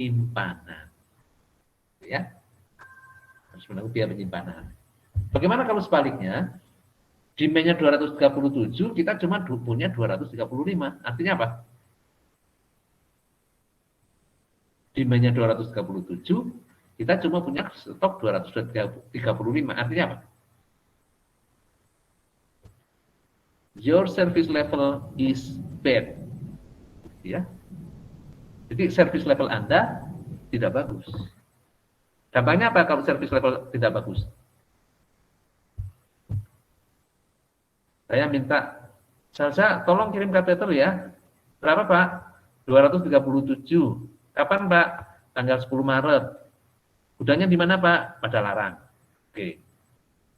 penyimpanan. Ya, harus menunggu biaya penyimpanan. Bagaimana kalau sebaliknya? Demand-nya 237, kita cuma punya 235. Artinya apa? Demand-nya 237, kita cuma punya stok 235. Artinya apa? Your service level is bad. Ya. Jadi service level Anda tidak bagus. Dampaknya apa kalau service level tidak bagus? Saya minta, Salsa tolong kirim kateter ya. Berapa Pak? 237. Kapan Pak? Tanggal 10 Maret. Gudangnya di mana Pak? Pada Larang. Oke.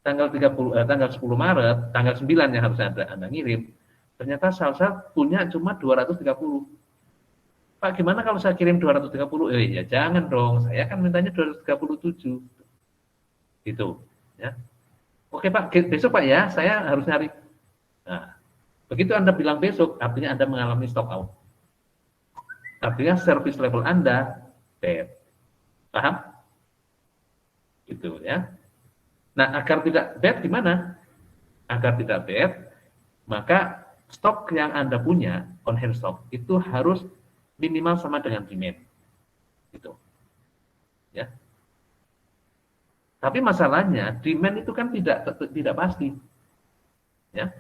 Tanggal 10 Maret, tanggal 9 yang harus Anda ngirim. Ternyata Salsa punya cuma 230. Pak, gimana kalau saya kirim 230? Ya jangan dong. Saya kan mintanya 237. Gitu, ya. Oke Pak, besok Pak ya, saya harus nyari. Nah, begitu Anda bilang besok, artinya Anda mengalami stock out. Artinya service level Anda bad. Paham? Gitu ya. Nah, agar tidak bad gimana? Agar tidak bad, maka stok yang Anda punya, on hand stock, itu harus minimal sama dengan demand. Gitu. Ya. Tapi masalahnya, demand itu kan tidak pasti. Ya.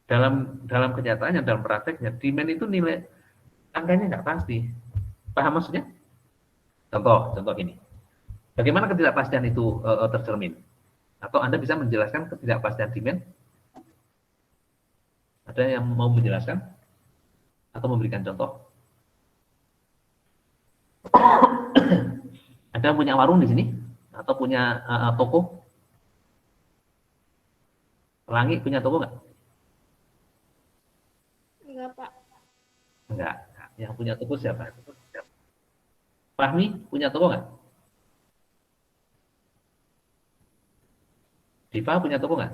Dalam kenyataannya, dalam prakteknya, demand itu nilai angkanya nggak pasti. Paham maksudnya? Contoh ini. Bagaimana ketidakpastian itu tercermin? Atau Anda bisa menjelaskan ketidakpastian demand? Ada yang mau menjelaskan? Atau memberikan contoh? Ada yang punya warung di sini? Atau punya toko? Pelangi punya toko nggak? Enggak, Pak. Enggak. Yang punya toko siapa? Fahmi punya toko nggak? Diva punya toko nggak?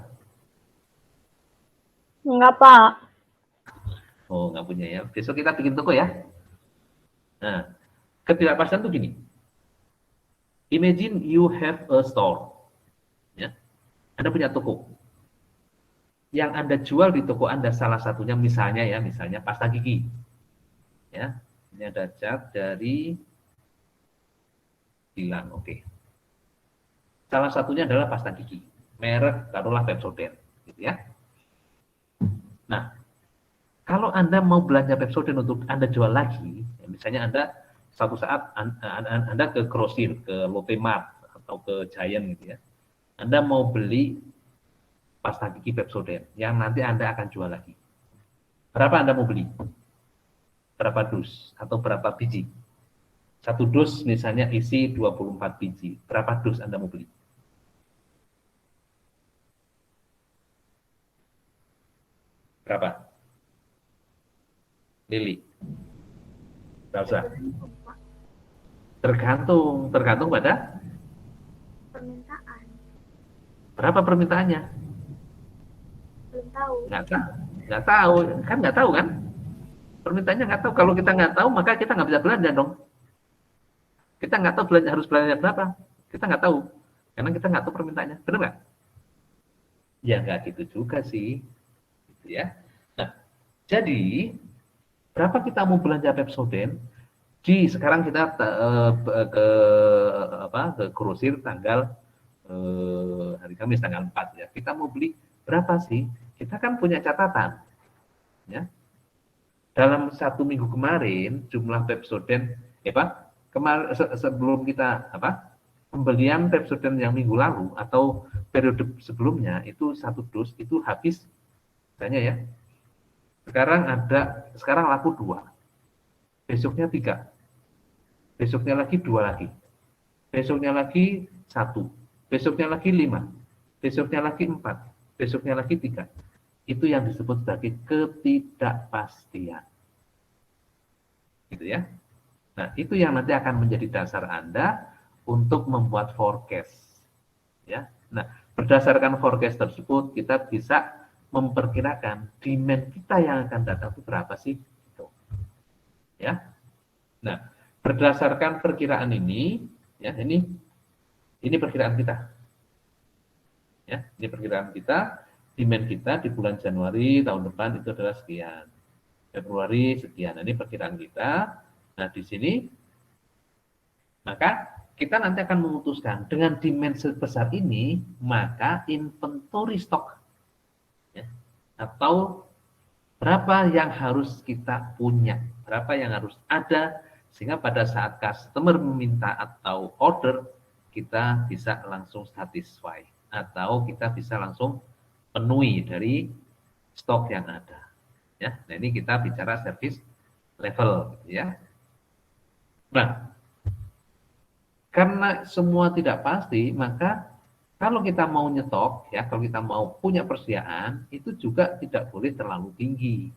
Enggak, Pak. Oh, nggak punya ya. Besok kita bikin toko ya. Nah, ketidakpastian tuh gini. Imagine you have a store. Ya. Anda punya toko. Yang Anda jual di toko Anda salah satunya misalnya pasta gigi. Ya. Ini ada cat dari Gilang. Oke. Salah satunya adalah pasta gigi. Merek taruhlah Pepsodent, gitu ya. Nah, kalau Anda mau belanja Pepsodent untuk Anda jual lagi, ya misalnya Anda satu saat Anda ke grosir, ke Lotte Mart atau ke Giant gitu ya. Anda mau beli pasta gigi Pepsodent yang nanti Anda akan jual lagi. Berapa Anda mau beli? Berapa dus atau berapa biji? Satu dus misalnya isi 24 biji. Berapa dus Anda mau beli? Berapa? Lili? Berapa? Tergantung pada Permintaan. berapa permintaannya. Belum tahu. Nggak tahu kan? Permintaannya nggak tahu. Kalau kita nggak tahu, maka kita nggak bisa belanja dong. Kita nggak tahu harus belanja berapa. Kita nggak tahu, karena kita nggak tahu permintaannya. Benar nggak? Ya nggak gitu juga sih, gitu ya. Nah, jadi berapa kita mau belanja Pepsodent? Sekarang kita ke grosir tanggal hari Kamis tanggal 4 ya. Kita mau beli berapa sih? Kita kan punya catatan, ya. Dalam 1 minggu kemarin jumlah Pepsodent, sebelum kita pembelian Pepsodent yang minggu lalu atau periode sebelumnya itu 1 dus itu habis, misalnya ya. Sekarang laku 2, besoknya 3, besoknya lagi 2 lagi, besoknya lagi 1, besoknya lagi 5, besoknya lagi 4, besoknya lagi 3. Itu yang disebut sebagai ketidakpastian. Gitu ya. Nah, itu yang nanti akan menjadi dasar Anda untuk membuat forecast. Ya. Nah, berdasarkan forecast tersebut kita bisa memperkirakan demand kita yang akan datang itu berapa sih? Gitu. Ya. Nah, berdasarkan perkiraan ini, ya ini perkiraan kita, ya ini perkiraan kita, demand kita di bulan Januari tahun depan itu adalah sekian, Februari sekian, ini perkiraan kita. Nah di sini maka kita nanti akan memutuskan dengan demand sebesar ini, maka inventory stok ya, atau berapa yang harus kita punya, berapa yang harus ada, sehingga pada saat customer meminta atau order, kita bisa langsung satisfy, atau kita bisa langsung penuhi dari stok yang ada. Ya, nah ini kita bicara service level, ya. Nah, karena semua tidak pasti, maka kalau kita mau nyetok, ya, kalau kita mau punya persediaan, itu juga tidak boleh terlalu tinggi.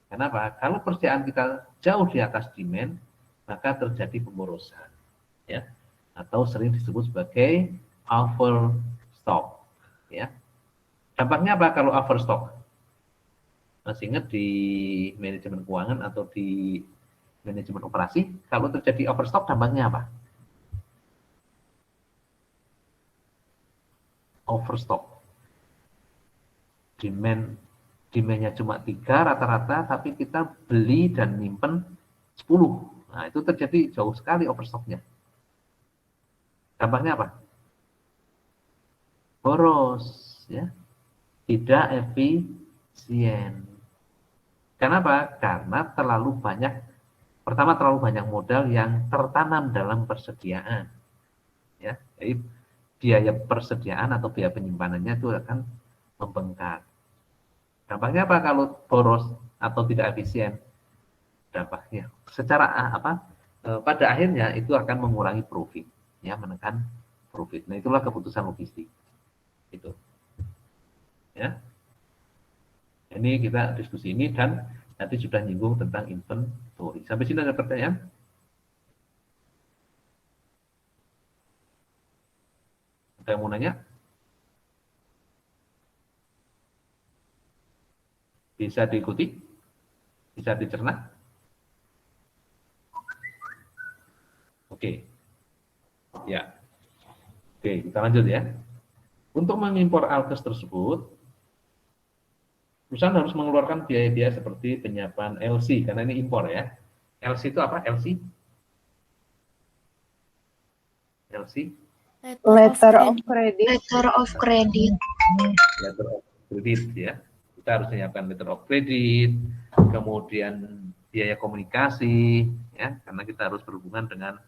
Kenapa? Kalau persediaan kita jauh di atas demand, maka terjadi pemborosan, ya, atau sering disebut sebagai overstock, ya. Dampaknya apa kalau overstock? Masih ingat di manajemen keuangan atau di manajemen operasi, kalau terjadi overstock dampaknya apa? Overstock. Demandnya cuma 3 rata-rata, tapi kita beli dan nyimpen 10. Nah, itu terjadi jauh sekali overstocknya. Dampaknya apa? Boros, ya. Tidak efisien. Kenapa? Karena terlalu banyak, pertama terlalu banyak modal yang tertanam dalam persediaan. Ya, jadi biaya persediaan atau biaya penyimpanannya itu akan membengkak. Dampaknya apa kalau boros atau tidak efisien? Dampaknya secara pada akhirnya itu akan mengurangi profit, ya, menekan profit. Nah, itulah keputusan logistik. Itu. Ya. Ini kita diskusi ini dan nanti sudah nyinggung tentang inventory. Sampai sini ada pertanyaan? Ada yang mau nanya? Bisa diikuti? Bisa dicerna? Oke. Ya. Oke, kita lanjut ya. Untuk mengimpor alkes tersebut, perusahaan harus mengeluarkan biaya-biaya seperti penyiapan LC, karena ini impor ya. LC itu apa? LC? LC? Letter of credit. Letter of credit. Letter of credit ya. Kita harus menyiapkan letter of credit, kemudian biaya komunikasi ya, karena kita harus berhubungan dengan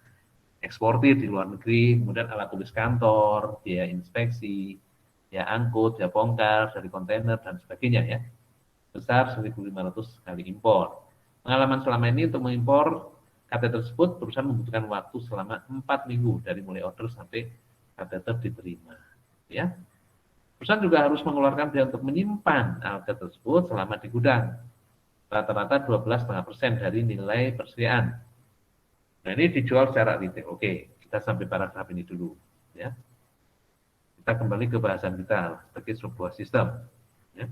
eksportir di luar negeri, kemudian alat tulis kantor, biaya inspeksi, ya angkut, ya bongkar dari kontainer dan sebagainya ya. Besar 1.500 kali impor. Pengalaman selama ini untuk mengimpor kateter tersebut, perusahaan membutuhkan waktu selama 4 minggu dari mulai order sampai kateter diterima. Ya, perusahaan juga harus mengeluarkan biaya untuk menyimpan alat tersebut selama di gudang, rata-rata 12,5% dari nilai persediaan. Nah, ini dijual secara retail. Oke, kita sampai paragraf ini dulu. Ya, kita kembali ke bahasan kita sebagai sebuah sistem. Ya.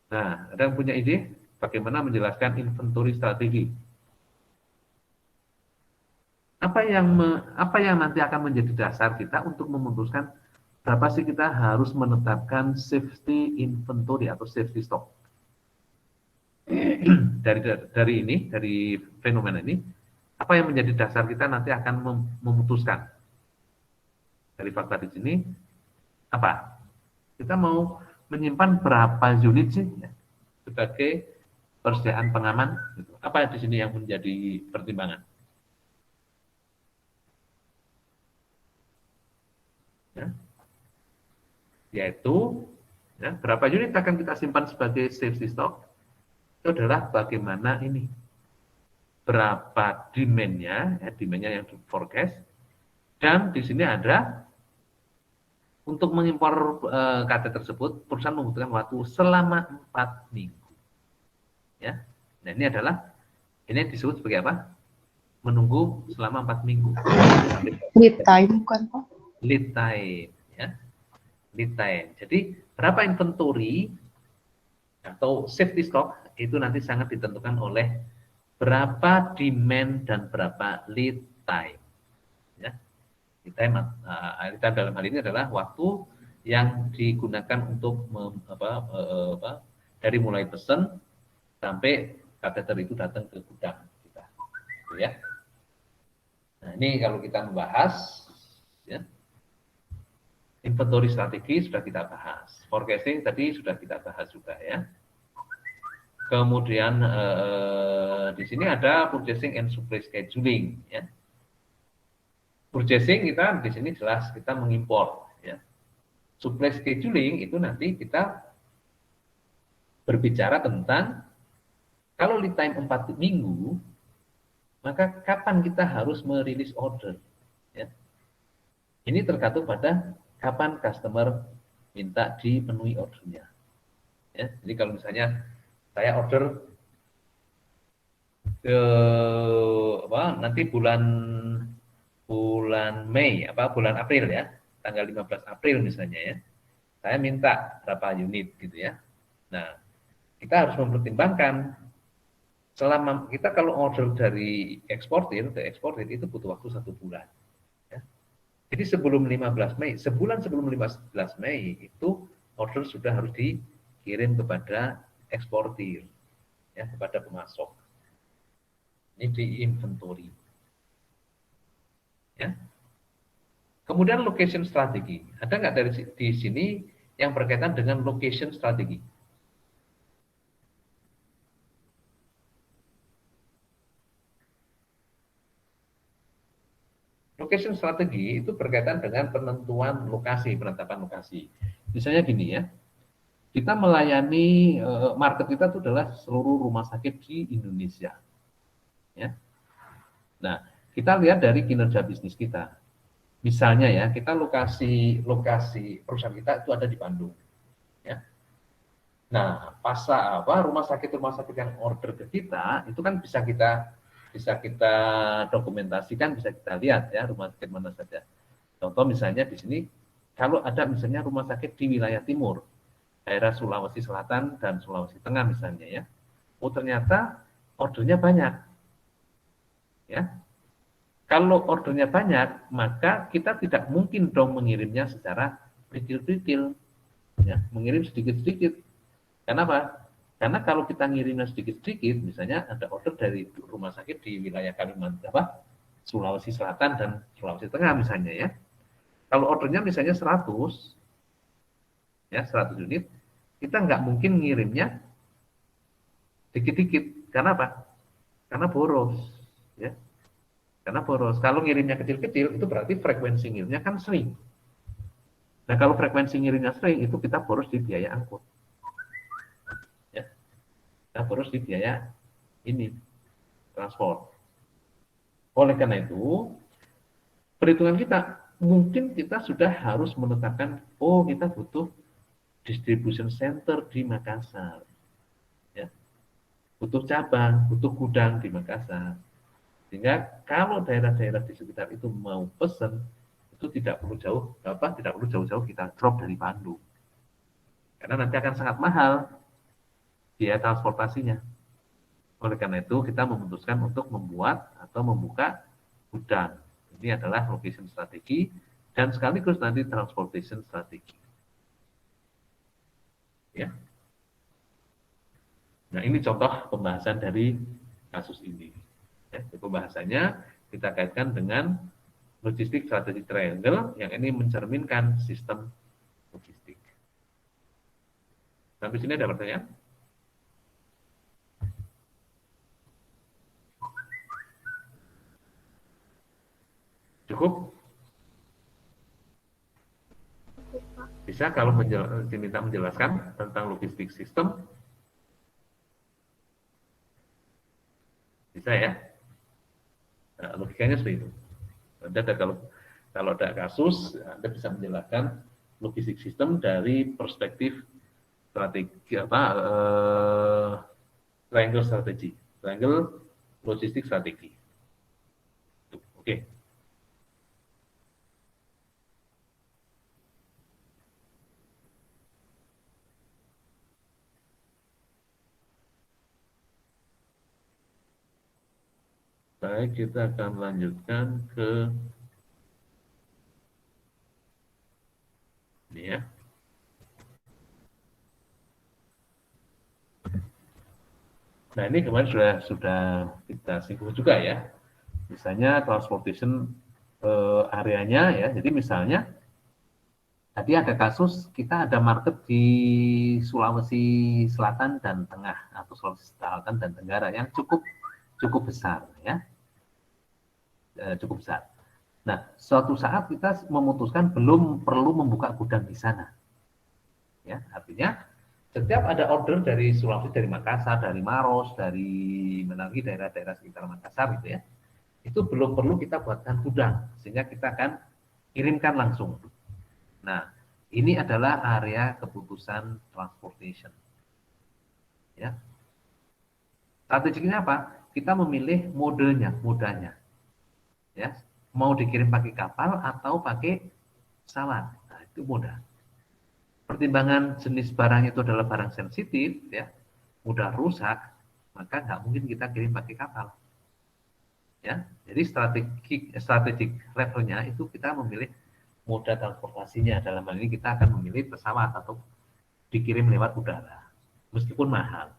Nah, ada yang punya ide bagaimana menjelaskan inventory strategi? Apa yang nanti akan menjadi dasar kita untuk memutuskan berapa sih kita harus menetapkan safety inventory atau safety stock? dari fenomena ini, apa yang menjadi dasar kita nanti akan memutuskan? Dari fakta di sini, apa? Kita mau menyimpan berapa unit sih ya, sebagai persediaan pengaman? Gitu. Apa di sini yang menjadi pertimbangan? Ya. Yaitu ya, berapa unit akan kita simpan sebagai safety stock? Itu adalah bagaimana ini, berapa demand-nya, ya, demand-nya yang di forecast, dan di sini ada untuk mengimpor KT tersebut, perusahaan membutuhkan waktu selama 4 minggu. Ya, nah ini disebut sebagai apa? Menunggu selama 4 minggu. Lead time bukan Pak? Lead time, ya. Lead time. Jadi berapa inventory atau safety stock itu nanti sangat ditentukan oleh berapa demand dan berapa lead time. Ya. Lead time dalam hal ini adalah waktu yang digunakan untuk dari mulai pesan sampai kateter itu datang ke gudang kita. Gitu ya. Nah, ini kalau kita membahas ya, inventory strategi sudah kita bahas. Forecasting tadi sudah kita bahas juga ya. Kemudian di sini ada purchasing and supply scheduling ya. Purchasing kita di sini jelas kita mengimpor ya. Supply scheduling itu nanti kita berbicara tentang kalau lead time 4 minggu, maka kapan kita harus merilis order ya. Ini tergantung pada kapan customer minta dipenuhi ordernya. Ya, jadi kalau misalnya saya order nanti bulan Mei, bulan April ya, tanggal 15 April misalnya ya, saya minta berapa unit gitu ya. Nah, kita harus mempertimbangkan selama kita kalau order dari eksportir ke eksportir itu butuh waktu 1 bulan. Ya. Jadi sebelum 15 Mei, sebulan sebelum 15 Mei itu order sudah harus dikirim kepada eksportir, ya, kepada pemasok. Ini di inventory. Ya. Kemudian location strategi. Ada nggak dari di sini yang berkaitan dengan location strategi? Location strategi itu berkaitan dengan penentuan lokasi, penetapan lokasi. Misalnya gini ya, kita melayani market kita itu adalah seluruh rumah sakit di Indonesia. Ya. Nah, kita lihat dari kinerja bisnis kita. Misalnya ya, kita lokasi perusahaan kita itu ada di Bandung. Ya. Nah, rumah sakit yang order ke kita itu kan bisa kita dokumentasikan, bisa kita lihat ya rumah sakit mana saja. Contoh misalnya di sini kalau ada misalnya rumah sakit di wilayah timur, daerah Sulawesi Selatan dan Sulawesi Tengah misalnya ya. Oh ternyata ordernya banyak. Ya. Kalau ordernya banyak, maka kita tidak mungkin dong mengirimnya secara pritil-pritil. Ya, mengirim sedikit-sedikit. Kenapa? Karena kalau kita ngirimnya sedikit-sedikit, misalnya ada order dari rumah sakit di wilayah Sulawesi Selatan dan Sulawesi Tengah misalnya ya. Kalau ordernya misalnya 100, ya 100 unit, kita nggak mungkin ngirimnya dikit-dikit. Karena apa? Karena boros. Ya. Karena boros. Kalau ngirimnya kecil-kecil, itu berarti frekuensi ngirimnya kan sering. Nah, kalau frekuensi ngirimnya sering, itu kita boros di biaya angkut. Ya. Kita boros di biaya ini, transport. Oleh karena itu, perhitungan kita, mungkin kita sudah harus menetapkan, oh kita butuh distribution center di Makassar. Ya. Butuh cabang, butuh gudang di Makassar. Sehingga kalau daerah-daerah di sekitar itu mau pesen, itu tidak perlu jauh-jauh kita drop dari Bandung. Karena nanti akan sangat mahal biaya transportasinya. Oleh karena itu kita memutuskan untuk membuat atau membuka gudang. Ini adalah location strategi dan sekaligus nanti transportation strategi. Ya. Nah ini contoh pembahasan dari kasus ini. Ya, pembahasannya kita kaitkan dengan logistik strategi triangle yang ini mencerminkan sistem logistik. Sampai sini ada pertanyaan? Cukup? Bisa kalau diminta menjelaskan tentang logistik sistem? Bisa ya? Nah, logikanya seperti itu. Kalau ada kasus, Anda bisa menjelaskan logistik sistem dari perspektif strategi triangle strategi, triangle logistik strategi. Oke. Baik, kita akan lanjutkan ke ini ya. Nah, ini kemarin sudah kita singgung juga ya. Misalnya transportation areanya ya. Jadi misalnya tadi ada kasus kita ada market di Sulawesi Selatan dan Tengah atau Sulawesi Selatan dan Tenggara yang cukup besar ya. Cukup besar. Nah, suatu saat kita memutuskan belum perlu membuka gudang di sana. Ya, artinya setiap ada order dari Sulawesi, dari Makassar, dari Maros, dari mana lagi daerah-daerah sekitar Makassar gitu ya, itu belum perlu kita buatkan gudang, sehingga kita akan kirimkan langsung. Nah, ini adalah area keputusan transportation. Ya, strateginya apa? Kita memilih modanya. Ya, mau dikirim pakai kapal atau pakai pesawat. Nah, itu mudah. Pertimbangan jenis barang itu adalah barang sensitif, ya, mudah rusak, maka nggak mungkin kita kirim pakai kapal. Ya, jadi strategik levelnya itu kita memilih moda transportasinya. Dalam hal ini kita akan memilih pesawat atau dikirim lewat udara, meskipun mahal.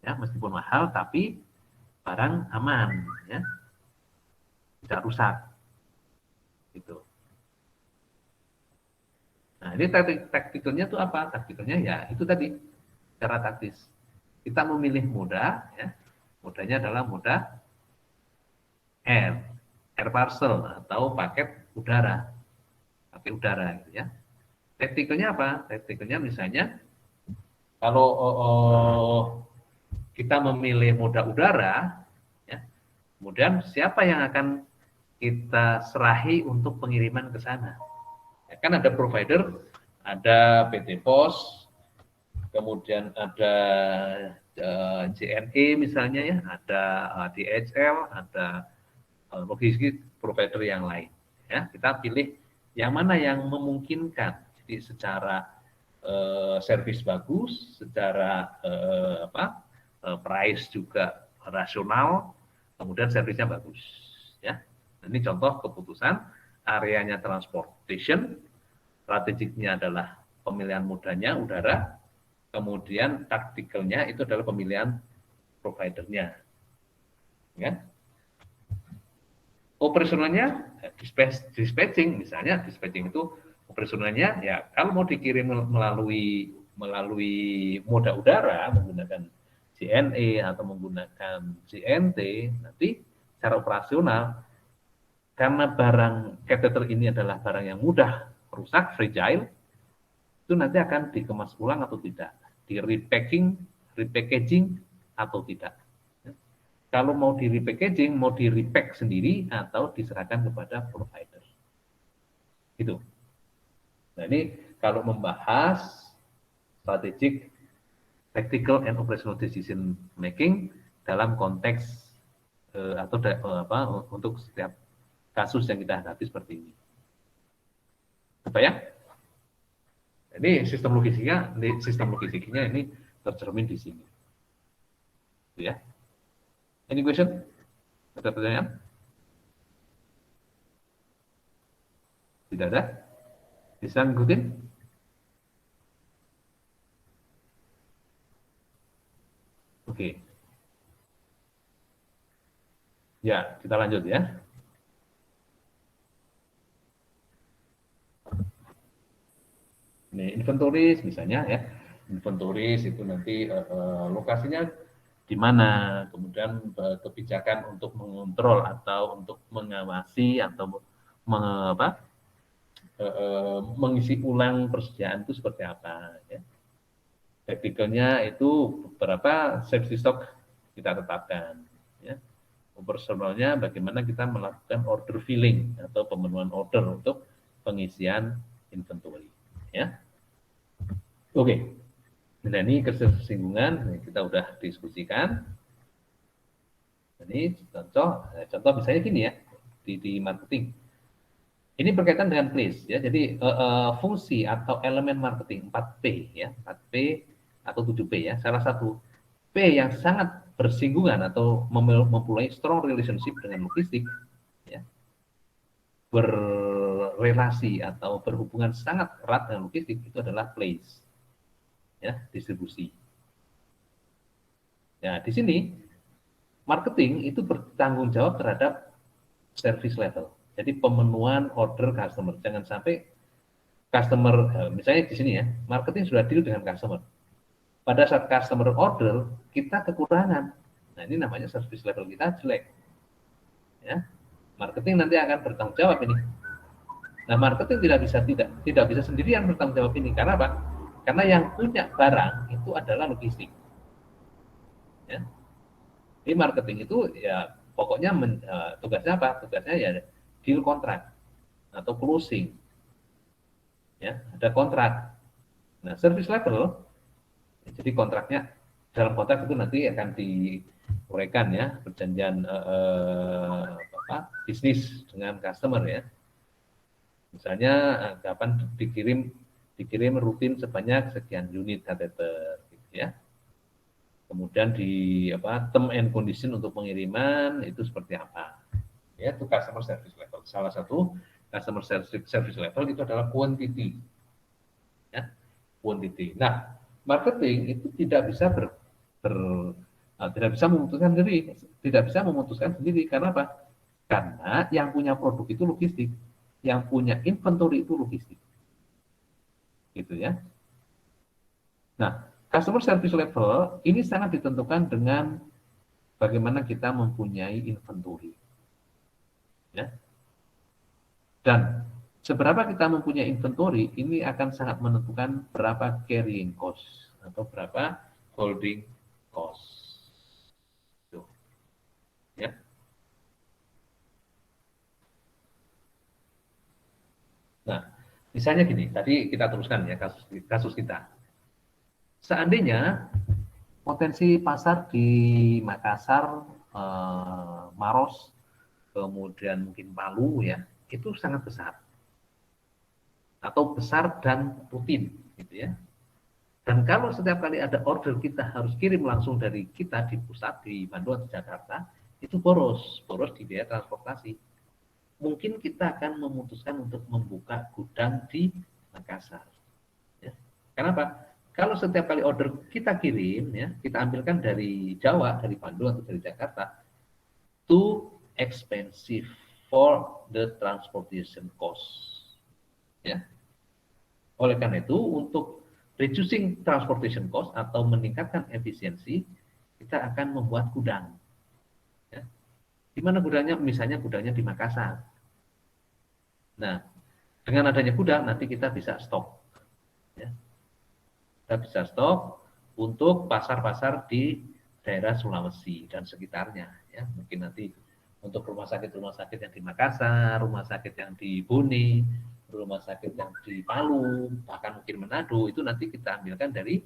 Ya, meskipun mahal, tapi barang aman, ya, tidak rusak. Gitu. Nah, ini taktikalnya itu apa? Taktikalnya ya itu tadi, cara taktis. Kita memilih moda, ya. Modanya adalah moda air parcel atau paket udara, gitu ya. Taktikalnya apa? Taktikalnya misalnya kalau kita memilih moda udara, ya, kemudian siapa yang akan kita serahi untuk pengiriman ke sana? Ya, kan ada provider, ada PT Pos, kemudian ada JNE misalnya ya, ada DHL, ada logistik provider yang lain. Ya, kita pilih yang mana yang memungkinkan. Jadi secara servis bagus, secara price juga rasional, kemudian servisnya bagus. Ya, ini contoh keputusan areanya transportation, strategiknya adalah pemilihan modanya udara, kemudian taktikalnya itu adalah pemilihan providernya. Ya. Operasionalnya dispatching, misalnya dispatching itu operasionalnya ya kalau mau dikirim melalui moda udara menggunakan JNE atau menggunakan JNT, nanti secara operasional karena barang catheter ini adalah barang yang mudah rusak, fragile, itu nanti akan dikemas ulang atau tidak, di repackaging atau tidak. Kalau mau di repackaging, mau di repack sendiri atau diserahkan kepada provider. Gitu. Nah, ini kalau membahas strategic, tactical, and operational decision making dalam konteks untuk setiap kasus yang kita hadapi seperti ini. Apa ya? Ini sistem logistiknya ini tercermin di sini. Ya. Any question? Ada pertanyaan? Tidak ada? Bisa ngikutin? Oke. Ya, kita lanjut ya. Ini inventories misalnya ya. Inventories itu nanti lokasinya di mana, kemudian kebijakan untuk mengontrol atau untuk mengawasi atau mengisi ulang persediaan itu seperti apa ya. Tacticalnya itu beberapa safety stock kita tetapkan ya. Operasionalnya bagaimana kita melakukan order filling atau pemenuhan order untuk pengisian inventory ya. Oke. Nah, ini ketersinggungan kita udah diskusikan. Ini contoh misalnya gini ya di marketing. Ini berkaitan dengan place ya. Jadi fungsi atau elemen marketing 4P ya, 4P atau 7P ya. Salah satu P yang sangat bersinggungan atau mempunyai strong relationship dengan logistik, ya, berrelasi atau berhubungan sangat erat dengan logistik itu adalah place, ya, distribusi. Ya, di sini marketing itu bertanggung jawab terhadap service level. Jadi pemenuhan order customer. Jangan sampai customer, misalnya di sini ya, marketing sudah deal dengan customer. Pada saat customer order, kita kekurangan. Nah, ini namanya service level kita jelek. Ya, marketing nanti akan bertanggung jawab ini. Nah, marketing tidak bisa sendirian bertanggung jawab ini. Karena apa? Karena yang punya barang itu adalah logistik. Ya. Di marketing itu ya pokoknya tugasnya apa? Tugasnya ya deal kontrak atau closing. Ya, ada kontrak. Nah, service level, jadi kontraknya, dalam kontrak itu nanti akan diuraikan ya, perjanjian bisnis dengan customer ya. Misalnya kapan dikirim rutin sebanyak sekian unit kateter gitu ya. Kemudian di term and condition untuk pengiriman itu seperti apa. Ya, itu customer service level. Salah satu customer service level itu adalah quantity. Ya, quantity. Nah, marketing itu tidak bisa tidak bisa memutuskan sendiri, karena apa? Karena yang punya produk itu logistik, yang punya inventory itu logistik, gitu ya. Nah, customer service level ini sangat ditentukan dengan bagaimana kita mempunyai inventory, ya. Dan seberapa kita mempunyai inventory ini akan sangat menentukan berapa carrying cost atau berapa holding cost. Tuh. Ya. Nah, misalnya gini, tadi kita teruskan ya kasus kita. Seandainya potensi pasar di Makassar, Maros, kemudian mungkin Palu ya, itu sangat besar. Atau besar dan rutin gitu ya. Dan kalau setiap kali ada order kita harus kirim langsung dari kita di pusat di Bandung atau Jakarta, itu boros di biaya transportasi. Mungkin kita akan memutuskan untuk membuka gudang di Makassar. Ya. Kenapa? Kalau setiap kali order kita kirim, ya, kita ambilkan dari Jawa, dari Bandung atau dari Jakarta, too expensive for the transportation cost. Ya. Oleh karena itu, untuk reducing transportation cost atau meningkatkan efisiensi, kita akan membuat gudang. Ya. Di mana gudangnya? Misalnya gudangnya di Makassar. Nah, dengan adanya gudang, nanti kita bisa stok. Ya. Kita bisa stok untuk pasar-pasar di daerah Sulawesi dan sekitarnya. Ya. Mungkin nanti untuk rumah sakit yang di Makassar, rumah sakit yang di Bone, rumah sakit yang di Palu, bahkan mungkin Manado, itu nanti kita ambilkan dari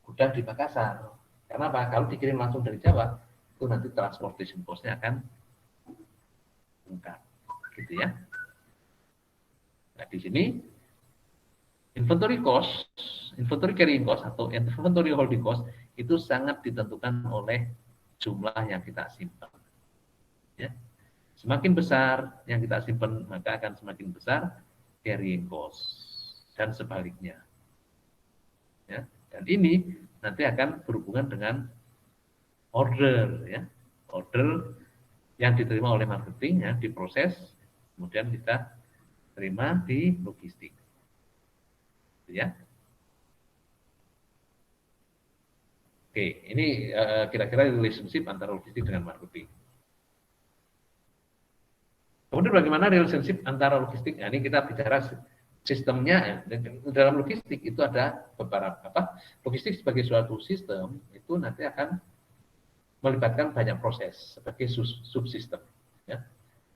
gudang di Makassar. Karena apa? Kalau dikirim langsung dari Jawa, itu nanti transportation cost-nya akan meningkat. Gitu ya. Nah, di sini inventory carrying cost atau inventory holding cost itu sangat ditentukan oleh jumlah yang kita simpan. Ya. Semakin besar yang kita simpan, maka akan semakin besar carrying cost dan sebaliknya. Ya. Dan ini nanti akan berhubungan dengan order, ya, order yang diterima oleh marketing, ya, diproses, kemudian kita terima di logistik. Ya. Oke, ini kira-kira relationship antara logistik dengan marketing. Kemudian bagaimana relationship antara logistik? Nah, ini kita bicara sistemnya. Dalam logistik itu ada beberapa logistik sebagai suatu sistem itu nanti akan melibatkan banyak proses sebagai subsistem. Ya.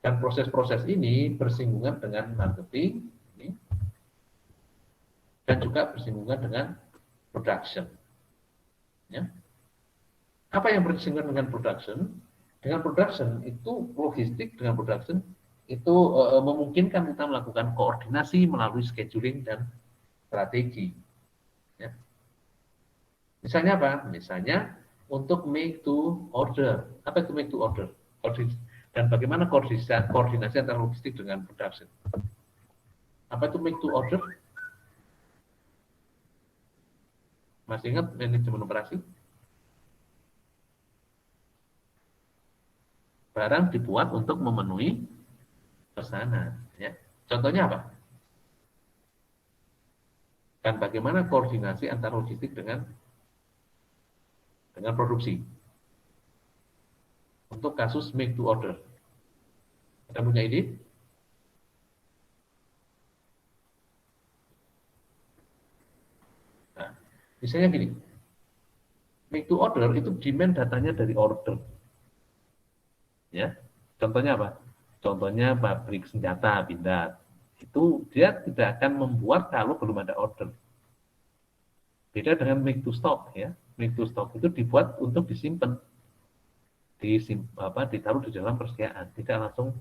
Dan proses-proses ini bersinggungan dengan marketing ini, dan juga bersinggungan dengan production. Ya. Apa yang bersinggungan dengan production? Dengan production itu logistik dengan production itu memungkinkan kita melakukan koordinasi melalui scheduling dan strategi. Ya. Misalnya apa? Misalnya untuk make to order. Apa itu make to order? Dan bagaimana koordinasi antara logistik dengan production? Apa itu make to order? Masih ingat manajemen operasi? Barang dibuat untuk memenuhi pesanan. Ya. Contohnya apa? Dan bagaimana koordinasi antara logistik dengan produksi? Untuk kasus make to order. Ada punya ide? Nah, misalnya gini, make to order itu demand datanya dari order. Ya, contohnya apa? Contohnya pabrik senjata Pindad. Itu dia tidak akan membuat kalau belum ada order. Beda dengan make to stock ya. Make to stock itu dibuat untuk disimpan, ditaruh di dalam persediaan, tidak langsung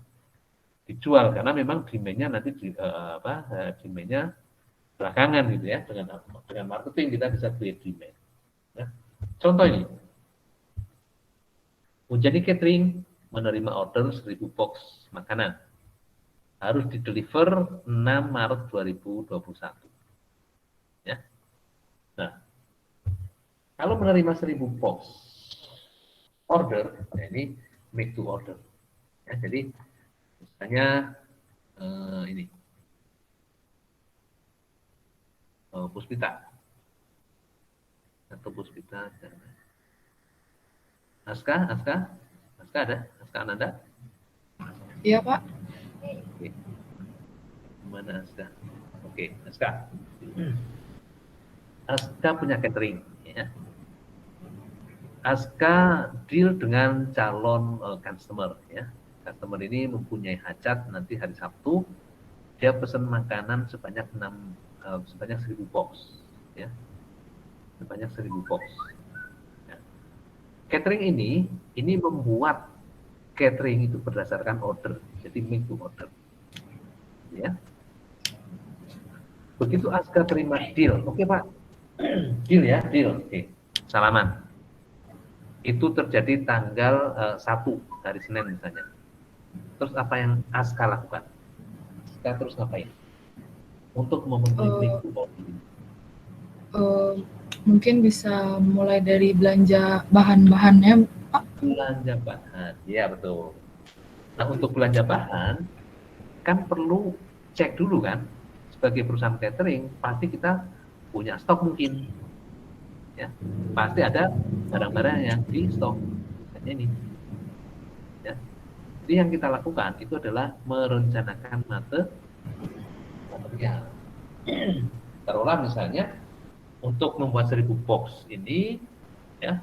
dijual karena memang demand-nya nanti demand-nya belakangan gitu ya. Dengan marketing kita bisa create demand. Ya. Contoh ini, Unjani Catering menerima order 1000 box makanan. Harus dideliver 6 Maret 2021. Ya. Nah, kalau menerima 1000 box order, ya ini make to order. Ya, jadi misalnya ini Puspita atau Puspita. Aska ada? Aska Ananda? Iya, Pak. Oke. Mana Aska? Oke, Aska. Aska punya catering, ya. Aska deal dengan calon customer, ya. Customer ini mempunyai hajat nanti hari Sabtu, dia pesan makanan sebanyak 1000 box, ya. Sebanyak 1000 box. Ya. Catering ini membuat catering itu berdasarkan order, jadi make to order. Ya. Begitu Aska terima deal, oke Pak, deal ya, deal, oke, salaman. Itu terjadi tanggal 1 hari Senin misalnya. Terus apa yang Aska lakukan? Aska terus ngapain? Untuk memenuhi make to order. Mungkin bisa mulai dari belanja bahan-bahannya, Pak. Belanja bahan, ya betul. Nah untuk belanja bahan kan perlu cek dulu kan, sebagai perusahaan catering pasti kita punya stok mungkin, ya pasti ada barang-barang yang di stok ini, ya. Jadi yang kita lakukan itu adalah merencanakan material. Taruhlah misalnya untuk membuat 1000 box ini, ya,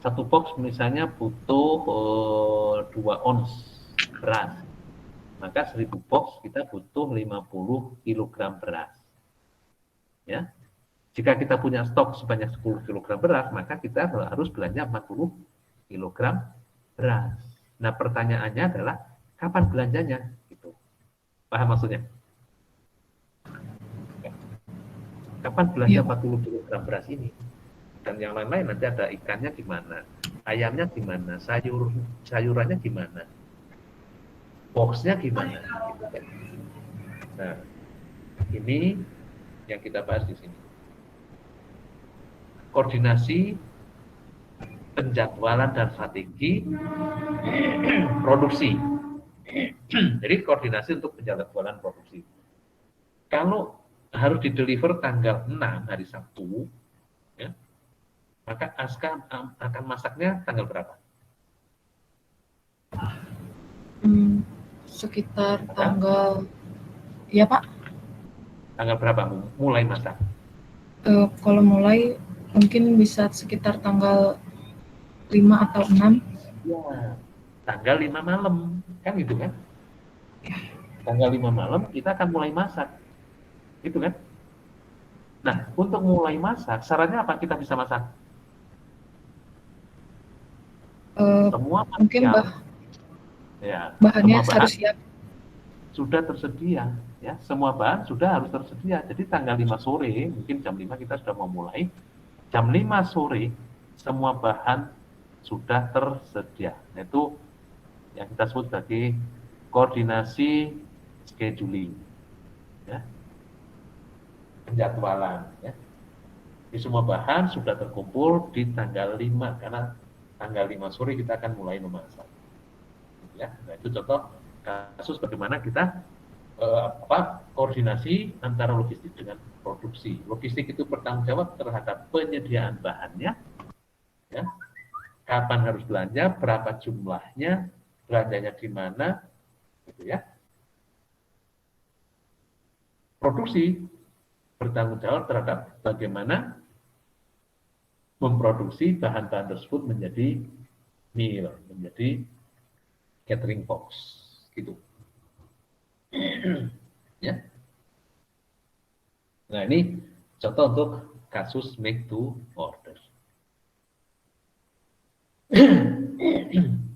satu box misalnya butuh 2 ons beras, maka 1000 box kita butuh 50 kg beras. Ya, jika kita punya stok sebanyak 10 kg beras, maka kita harus belanja 40 kg beras. Nah, pertanyaannya adalah kapan belanjanya? Gitu. Paham maksudnya? Kapan belanja 40 kg beras ini? Dan yang lain-lain nanti ada ikannya gimana, ayamnya gimana, sayurannya gimana, boxnya gimana. Gitu kan. Nah, ini yang kita bahas di sini. Koordinasi, penjadwalan dan strategi produksi. Jadi koordinasi untuk penjadwalan produksi. Kalau harus dideliver tanggal 6 hari Sabtu, ya, maka Aska akan masaknya tanggal berapa? Sekitar tanggal, ya Pak. Tanggal berapa mulai masak? Kalau mulai mungkin bisa sekitar tanggal 5 atau 6. Ya, tanggal 5 malam, kan gitu kan? Tanggal 5 malam kita akan mulai masak. Gitu kan? Nah, untuk mulai masak, syaratnya apa kita bisa masak? Semua mungkin ya, bahannya semua harus siap. Sudah tersedia, ya. Semua bahan sudah harus tersedia. Jadi tanggal 5 sore, mungkin jam 5 kita sudah mau mulai. Jam 5 sore semua bahan sudah tersedia. Itu yang kita sebut sebagai koordinasi scheduling, ya, penjadwalan. Ya. Di semua bahan sudah terkumpul di tanggal 5, karena tanggal 5 sore kita akan mulai memasak. Ya, nah, itu contoh kasus bagaimana kita koordinasi antara logistik dengan produksi. Logistik itu bertanggung jawab terhadap penyediaan bahannya, ya, kapan harus belanja, berapa jumlahnya, belanjanya di mana, gitu ya. Produksi bertanggung jawab terhadap bagaimana memproduksi bahan-bahan tersebut menjadi meal, menjadi catering box, gitu. Ya. Nah, ini contoh untuk kasus make to order.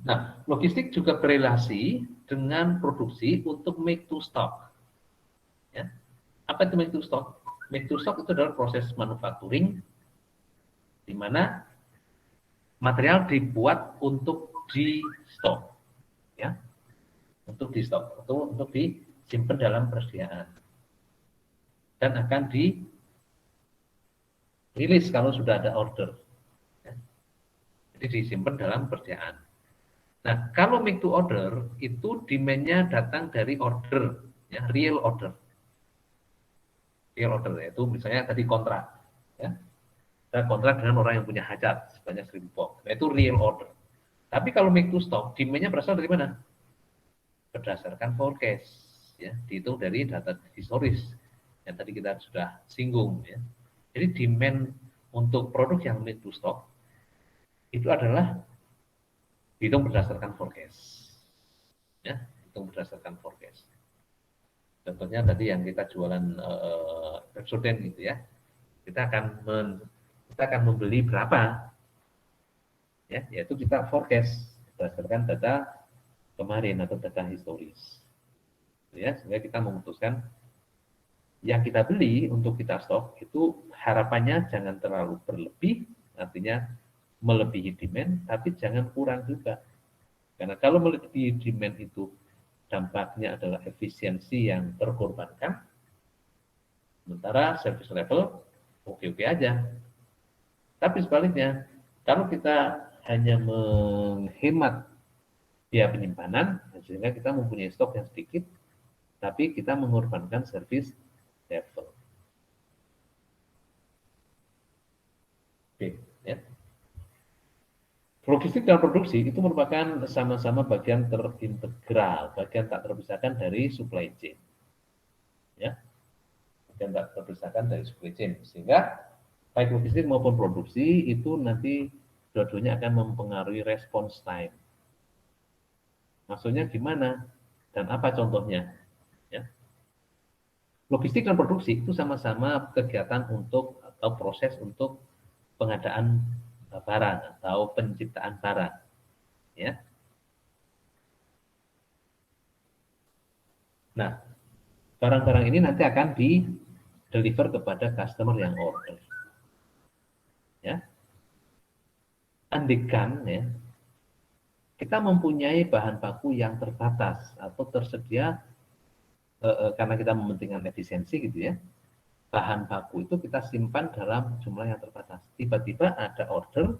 Nah, logistik juga berelasi dengan produksi untuk make to stock. Ya. Apa itu make to stock? Make to stock itu adalah proses manufacturing di mana material dibuat untuk di stok, ya, untuk di stok, untuk disimpan dalam persediaan dan akan dirilis kalau sudah ada order. Ya. Jadi disimpan dalam persediaan. Nah, kalau make to order itu demand-nya datang dari order, ya, real order. Real order yaitu misalnya tadi kontrak, ya. Kita kontrak dengan orang yang punya hajat sebanyak 1000 box. Nah, itu real order. Tapi kalau make to stock, demand-nya berasal dari mana? Berdasarkan forecast, ya, dihitung dari data historis yang tadi kita sudah singgung, ya. Jadi demand untuk produk yang make to stock itu adalah dihitung berdasarkan forecast, ya, hitung berdasarkan forecast. Contohnya tadi yang kita jualan Pepsodent gitu ya, kita akan membeli berapa, ya, yaitu kita forecast berdasarkan data kemarin atau data historis, ya, sehingga kita memutuskan yang kita beli untuk kita stok itu harapannya jangan terlalu berlebih, artinya melebihi demand, tapi jangan kurang juga, karena kalau melebihi demand itu dampaknya adalah efisiensi yang terkorbankan, sementara service level oke-oke aja. Tapi sebaliknya, kalau kita hanya menghemat biaya penyimpanan, sehingga kita mempunyai stok yang sedikit, tapi kita mengorbankan service level. Oke, ya. Logistik dan produksi itu merupakan sama-sama bagian terintegral, bagian tak terpisahkan dari supply chain. Ya, bagian tak terpisahkan dari supply chain. Sehingga baik logistik maupun produksi itu nanti dua-duanya akan mempengaruhi response time. Maksudnya gimana? Dan apa contohnya? Ya. Logistik dan produksi itu sama-sama kegiatan untuk atau proses untuk pengadaan barang atau penciptaan barang. Ya. Nah, barang-barang ini nanti akan di-deliver kepada customer yang order. Ya. Andaikan ya, kita mempunyai bahan baku yang terbatas atau tersedia karena kita mementingkan efisiensi gitu ya. Bahan baku itu kita simpan dalam jumlah yang terbatas. Tiba-tiba ada order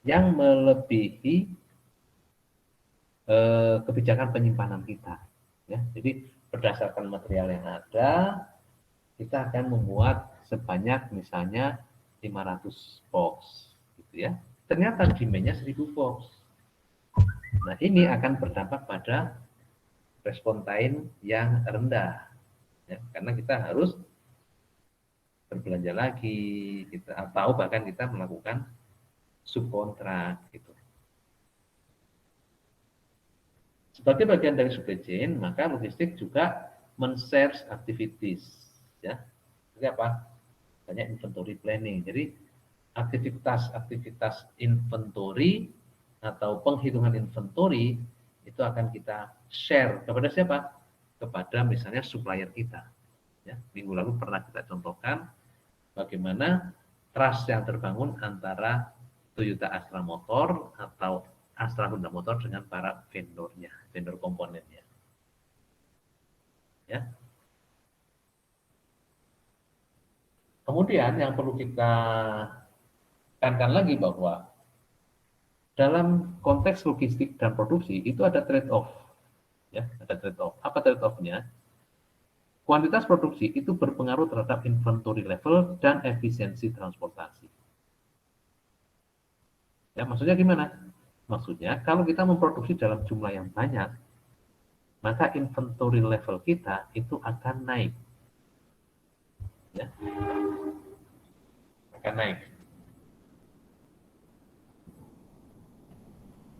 yang melebihi kebijakan penyimpanan kita. Ya, jadi berdasarkan material yang ada, kita akan membuat sebanyak misalnya 500 box, gitu ya. Ternyata demand-nya 1000 box. Nah, ini akan berdampak pada respon time yang rendah, ya, karena kita harus berbelanja lagi, kita atau bahkan kita melakukan subkontrak, gitu. Sebagai bagian dari supply chain, maka logistik juga men-share activities, ya. Jadi apa? Banyak inventory planning. Jadi aktivitas inventory atau penghitungan inventory itu akan kita share kepada siapa? Kepada misalnya supplier kita. Ya, minggu lalu pernah kita contohkan bagaimana trust yang terbangun antara Toyota Astra Motor atau Astra Honda Motor dengan para vendornya, vendor komponennya. Ya. Kemudian yang perlu kita tekankan lagi bahwa dalam konteks logistik dan produksi itu ada trade-off. Ya, ada trade-off. Apa trade-off-nya? Kuantitas produksi itu berpengaruh terhadap inventory level dan efisiensi transportasi. Ya, maksudnya gimana? Maksudnya kalau kita memproduksi dalam jumlah yang banyak, maka inventory level kita itu akan naik. Ya, akan naik.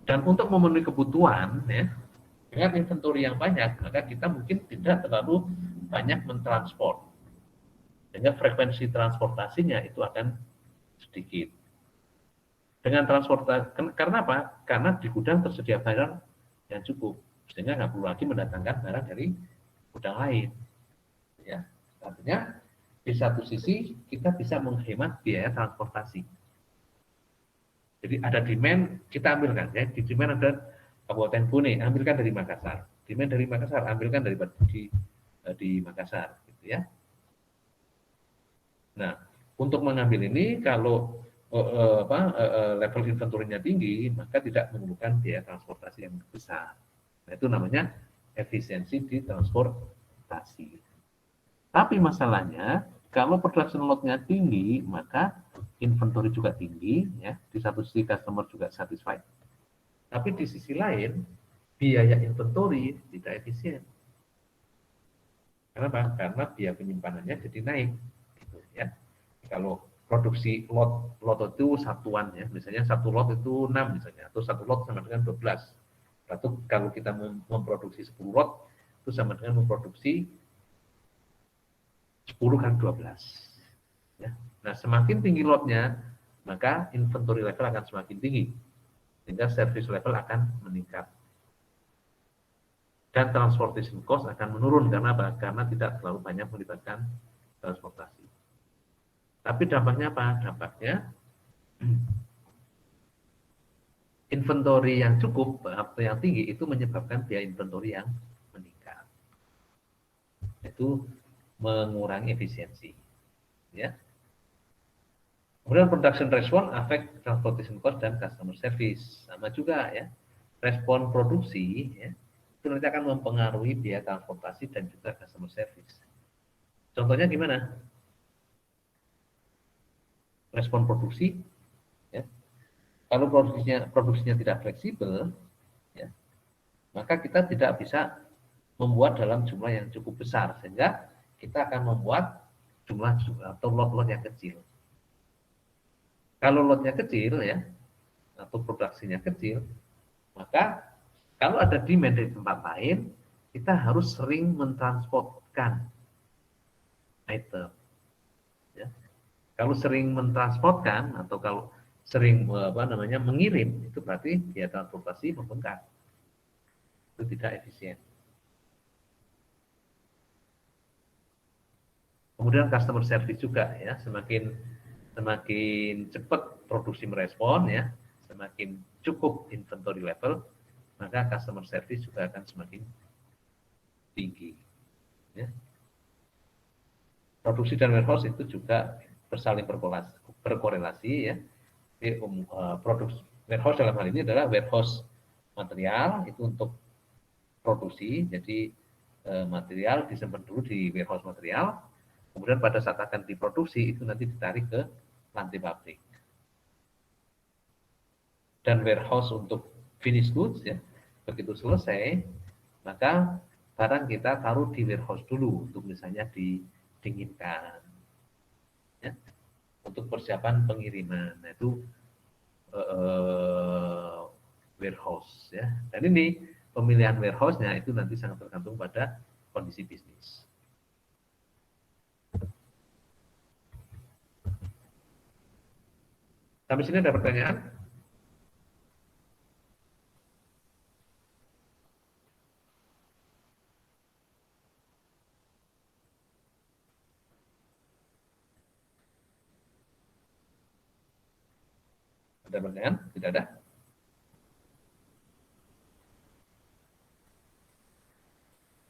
Dan untuk memenuhi kebutuhan, ya, dengan inventory yang banyak, maka kita mungkin tidak terlalu banyak mentransport. Sehingga frekuensi transportasinya itu akan sedikit. Dengan transportasi, karena apa? Karena di gudang tersedia barang yang cukup, sehingga nggak perlu lagi mendatangkan barang dari gudang lain. Ya, artinya di satu sisi kita bisa menghemat biaya transportasi. Jadi ada demand, kita ambilkan. Ya. Di demand ada Kabupaten Bone, ambilkan dari Makassar. Demand dari Makassar, ambilkan di Makassar. Gitu ya. Nah, untuk mengambil ini, kalau level inventory-nya tinggi, maka tidak memerlukan biaya transportasi yang besar. Nah, itu namanya efisiensi di transportasi. Tapi masalahnya, kalau production load-nya tinggi, maka inventory juga tinggi, ya. Di satu sisi customer juga satisfied. Tapi di sisi lain, biaya inventory tidak efisien. Kenapa? Karena biaya penyimpanannya jadi naik. Gitu, ya. Kalau produksi lot itu satuan, ya, misalnya satu lot itu 6 misalnya, atau satu lot sama dengan 12. Lalu kalau kita memproduksi 10 lot, itu sama dengan memproduksi 10 kali 12. Ya. Nah, semakin tinggi lotnya, maka inventory level akan semakin tinggi, sehingga service level akan meningkat. Dan transportation cost akan menurun, karena apa? Karena tidak terlalu banyak melibatkan transportasi. Tapi dampaknya apa? Dampaknya inventory yang cukup atau yang tinggi itu menyebabkan biaya inventory yang meningkat. Itu mengurangi efisiensi. Ya. Kemudian production response affect transportation cost dan customer service. Sama juga ya. Respon produksi ya, itu nanti akan mempengaruhi biaya transportasi dan juga customer service. Contohnya gimana? Respon produksi ya. Kalau produksinya tidak fleksibel, ya, maka kita tidak bisa membuat dalam jumlah yang cukup besar, sehingga kita akan membuat jumlah atau lot-lot yang kecil. Kalau lotnya kecil, ya, atau produksinya kecil, maka kalau ada demand dari tempat lain, kita harus sering mentransportkan item. Ya. Kalau sering mentransportkan atau kalau sering mengirim, itu berarti biaya transportasi membengkak. Itu tidak efisien. Kemudian customer service juga, ya, semakin cepat produksi merespon, ya, semakin cukup inventory level, maka customer service juga akan semakin tinggi. Ya. Produksi dan warehouse itu juga bersaling berkorelasi, ya. Jadi, produksi warehouse dalam hal ini adalah warehouse material itu untuk produksi, jadi material disimpan dulu di warehouse material, kemudian pada saat akan diproduksi itu nanti ditarik ke lantai pabrik. Dan warehouse untuk finished goods, ya, begitu selesai, maka barang kita taruh di warehouse dulu untuk misalnya didinginkan, ya, untuk persiapan pengiriman. Nah, itu warehouse, ya. Dan ini pemilihan warehouse-nya itu nanti sangat tergantung pada kondisi bisnis. Sampai sini ada pertanyaan? Ada pertanyaan? Tidak ada?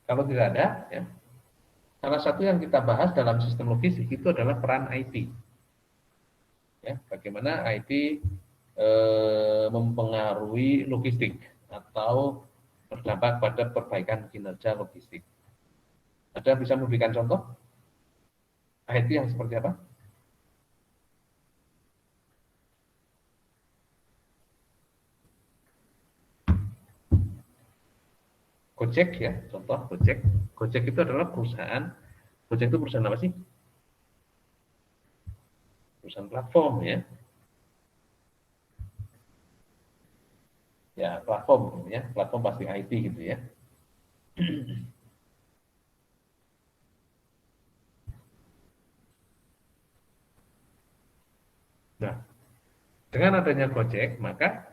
Kalau tidak ada, ya, salah satu yang kita bahas dalam sistem logistik itu adalah peran IT. Ya, bagaimana IT mempengaruhi logistik atau berdampak pada perbaikan kinerja logistik. Ada bisa memberikan contoh IT yang seperti apa? Gojek ya, contoh Gojek. Gojek itu adalah perusahaan. Gojek itu perusahaan apa sih? Perusahaan platform ya. Ya, platform ya, platform pasti IT gitu ya. Nah, dengan adanya Gojek, maka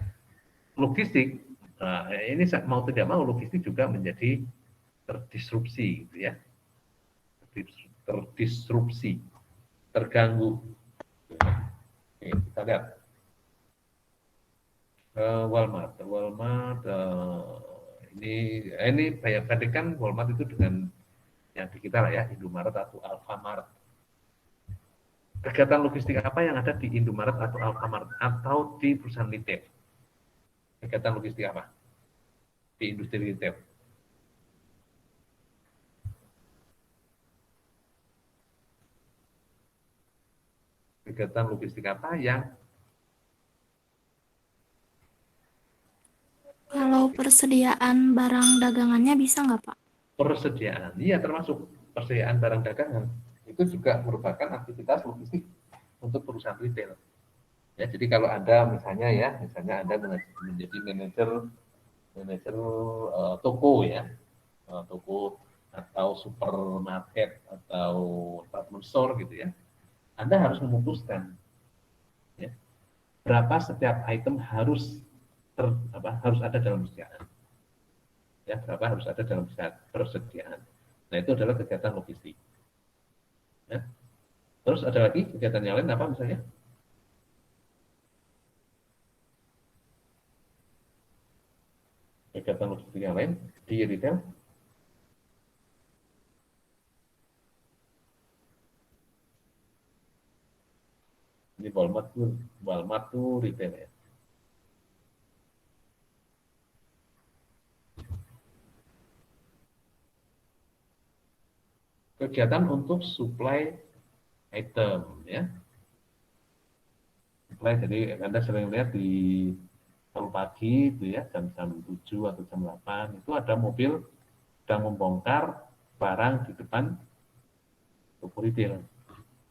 logistik, nah, ini mau tidak mau logistik juga menjadi terdisrupsi gitu ya. Terdisrupsi, terganggu. Oke, kita lihat Walmart ini bandingkan Walmart itu dengan yang di kita lah ya, Indomaret atau Alfamart. Kegiatan logistik apa yang ada di Indomaret atau Alfamart atau di perusahaan retail? Kegiatan logistik apa di industri retail? Kegiatan logistik apa yang Kalau persediaan barang dagangannya bisa nggak, Pak? persediaan? Iya, termasuk persediaan barang dagangan. Itu juga merupakan aktivitas logistik untuk perusahaan retail. Ya, jadi kalau Anda misalnya Anda menjadi manajer toko ya, toko atau supermarket atau department store gitu ya, Anda harus memutuskan ya, berapa setiap item harus harus ada dalam persediaan. Ya, berapa harus ada dalam persediaan. Nah, itu adalah kegiatan logistik. Ya. Terus ada lagi kegiatan yang lain apa misalnya? Kegiatan logistik yang lain di retail? Ini Walmart tuh retail ya. Kegiatan untuk supply item ya. Supply, jadi Anda sering lihat di kalau pagi itu ya jam 7 atau jam 8 itu ada mobil sedang membongkar barang di depan toko retail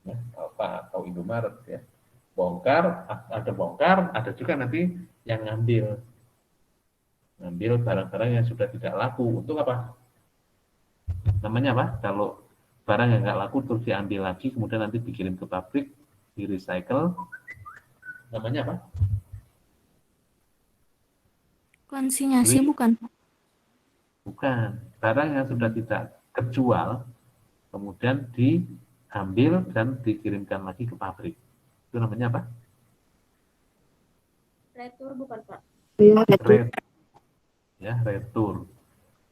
ya, atau Indomaret ya. Bongkar, ada juga nanti yang ngambil barang-barang yang sudah tidak laku. Untuk apa? Namanya apa? Kalau barang yang nggak laku terus diambil lagi, kemudian nanti dikirim ke pabrik, di recycle, namanya apa? Konsinyasi bukan, Pak? Bukan. Barang yang sudah tidak terjual, kemudian diambil dan dikirimkan lagi ke pabrik. Itu namanya apa? Retur bukan, Pak? Retur.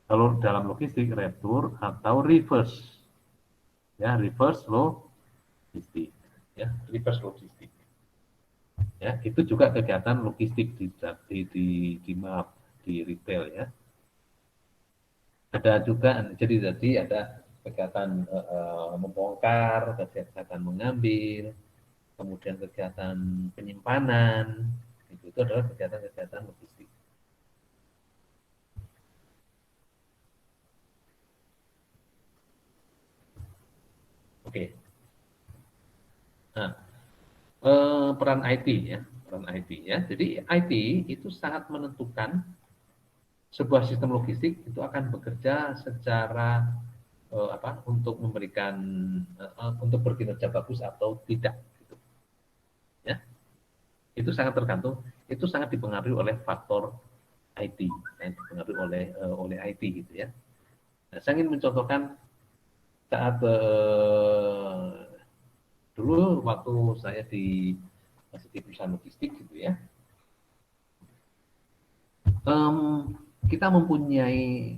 Kalau dalam logistik, retur atau reverse. Ya, reverse logistik. Ya, reverse logistik. Ya, itu juga kegiatan logistik di map di retail ya. Ada juga jadi ada kegiatan membongkar, kegiatan mengambil, kemudian kegiatan penyimpanan, itu adalah kegiatan-kegiatan logistik. Oke. Nah, peran IT ya, peran IT ya. Jadi IT itu sangat menentukan sebuah sistem logistik itu akan bekerja secara untuk memberikan untuk berkinerja bagus atau tidak. Gitu. Ya, itu sangat tergantung, itu sangat dipengaruhi oleh faktor IT, yang dipengaruhi oleh IT gitu ya. Nah, saya ingin mencontohkan saat dulu waktu saya masih di perusahaan logistik gitu ya. Kita mempunyai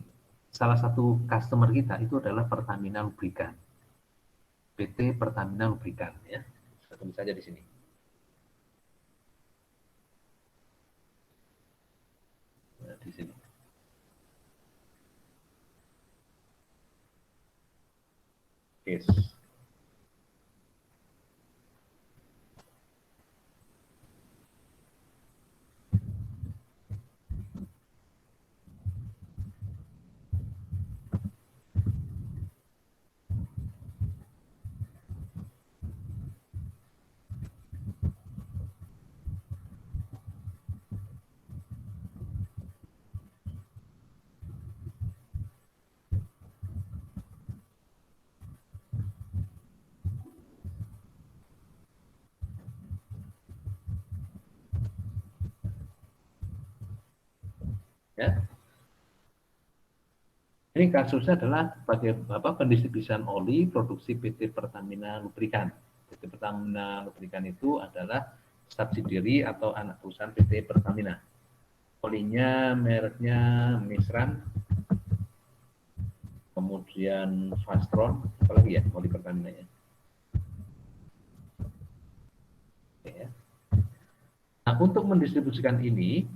salah satu customer kita itu adalah Pertamina Lubrikan, PT Pertamina Lubrikan ya. Kita tulis saja di sini. Nah, di sini. Yes. Ya. Ini kasusnya adalah pendistribusian oli produksi PT Pertamina Lubrikan. PT Pertamina Lubrikan itu adalah subsidiary atau anak perusahaan PT Pertamina. Olinya mereknya Misran, kemudian Fastron, apalagi ya oli Pertamina ya. Oke, ya. Nah, untuk mendistribusikan ini,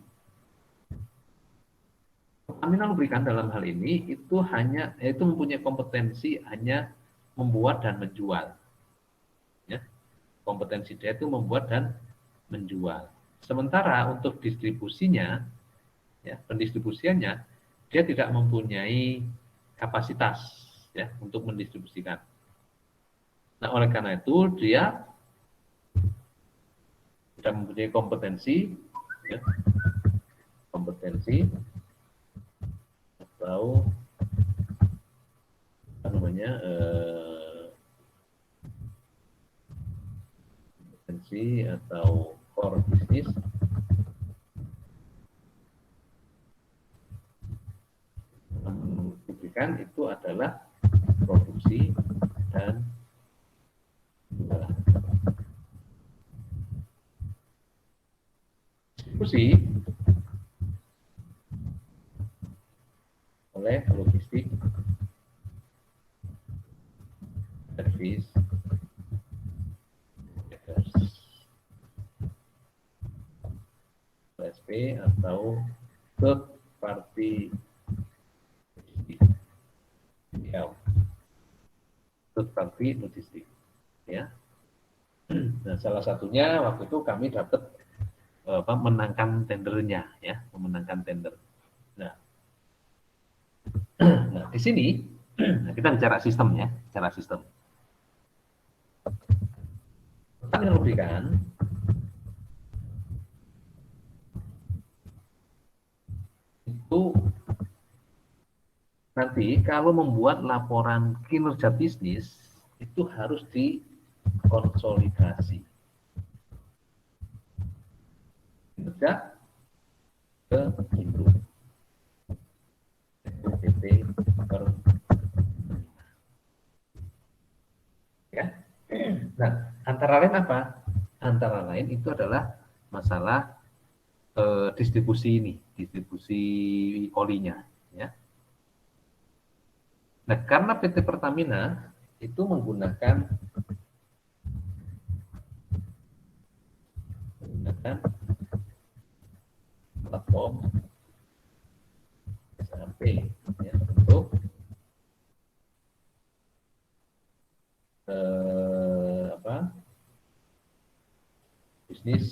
Pertamina Lubrikan dalam hal ini itu mempunyai kompetensi hanya membuat dan menjual. Ya. Kompetensi dia itu membuat dan menjual. Sementara untuk distribusinya, ya, pendistribusiannya, dia tidak mempunyai kapasitas ya untuk mendistribusikan. Nah, oleh karena itu dia tidak mempunyai kompetensi, ya, kompetensi atau apa namanya kompetensi atau core bisnis Lubrikan itu adalah produksi dan jualan. Distribusi oleh logistik, servis, SP atau third party third party logistik ya. Nah, salah satunya waktu itu kami dapat menangkan tendernya ya, memenangkan tender. Nah, nah di sini kita bicara sistem ya, bicara sistem. Pertamina Lubrikan itu nanti kalau membuat laporan kinerja bisnis itu harus dikonsolidasi. Kinerja ke Indo. PT ya. Nah, antara lain apa? Antara lain itu adalah masalah distribusi olinya ya. Nah, karena PT Pertamina itu menggunakan platform SAP ya, untuk bisnis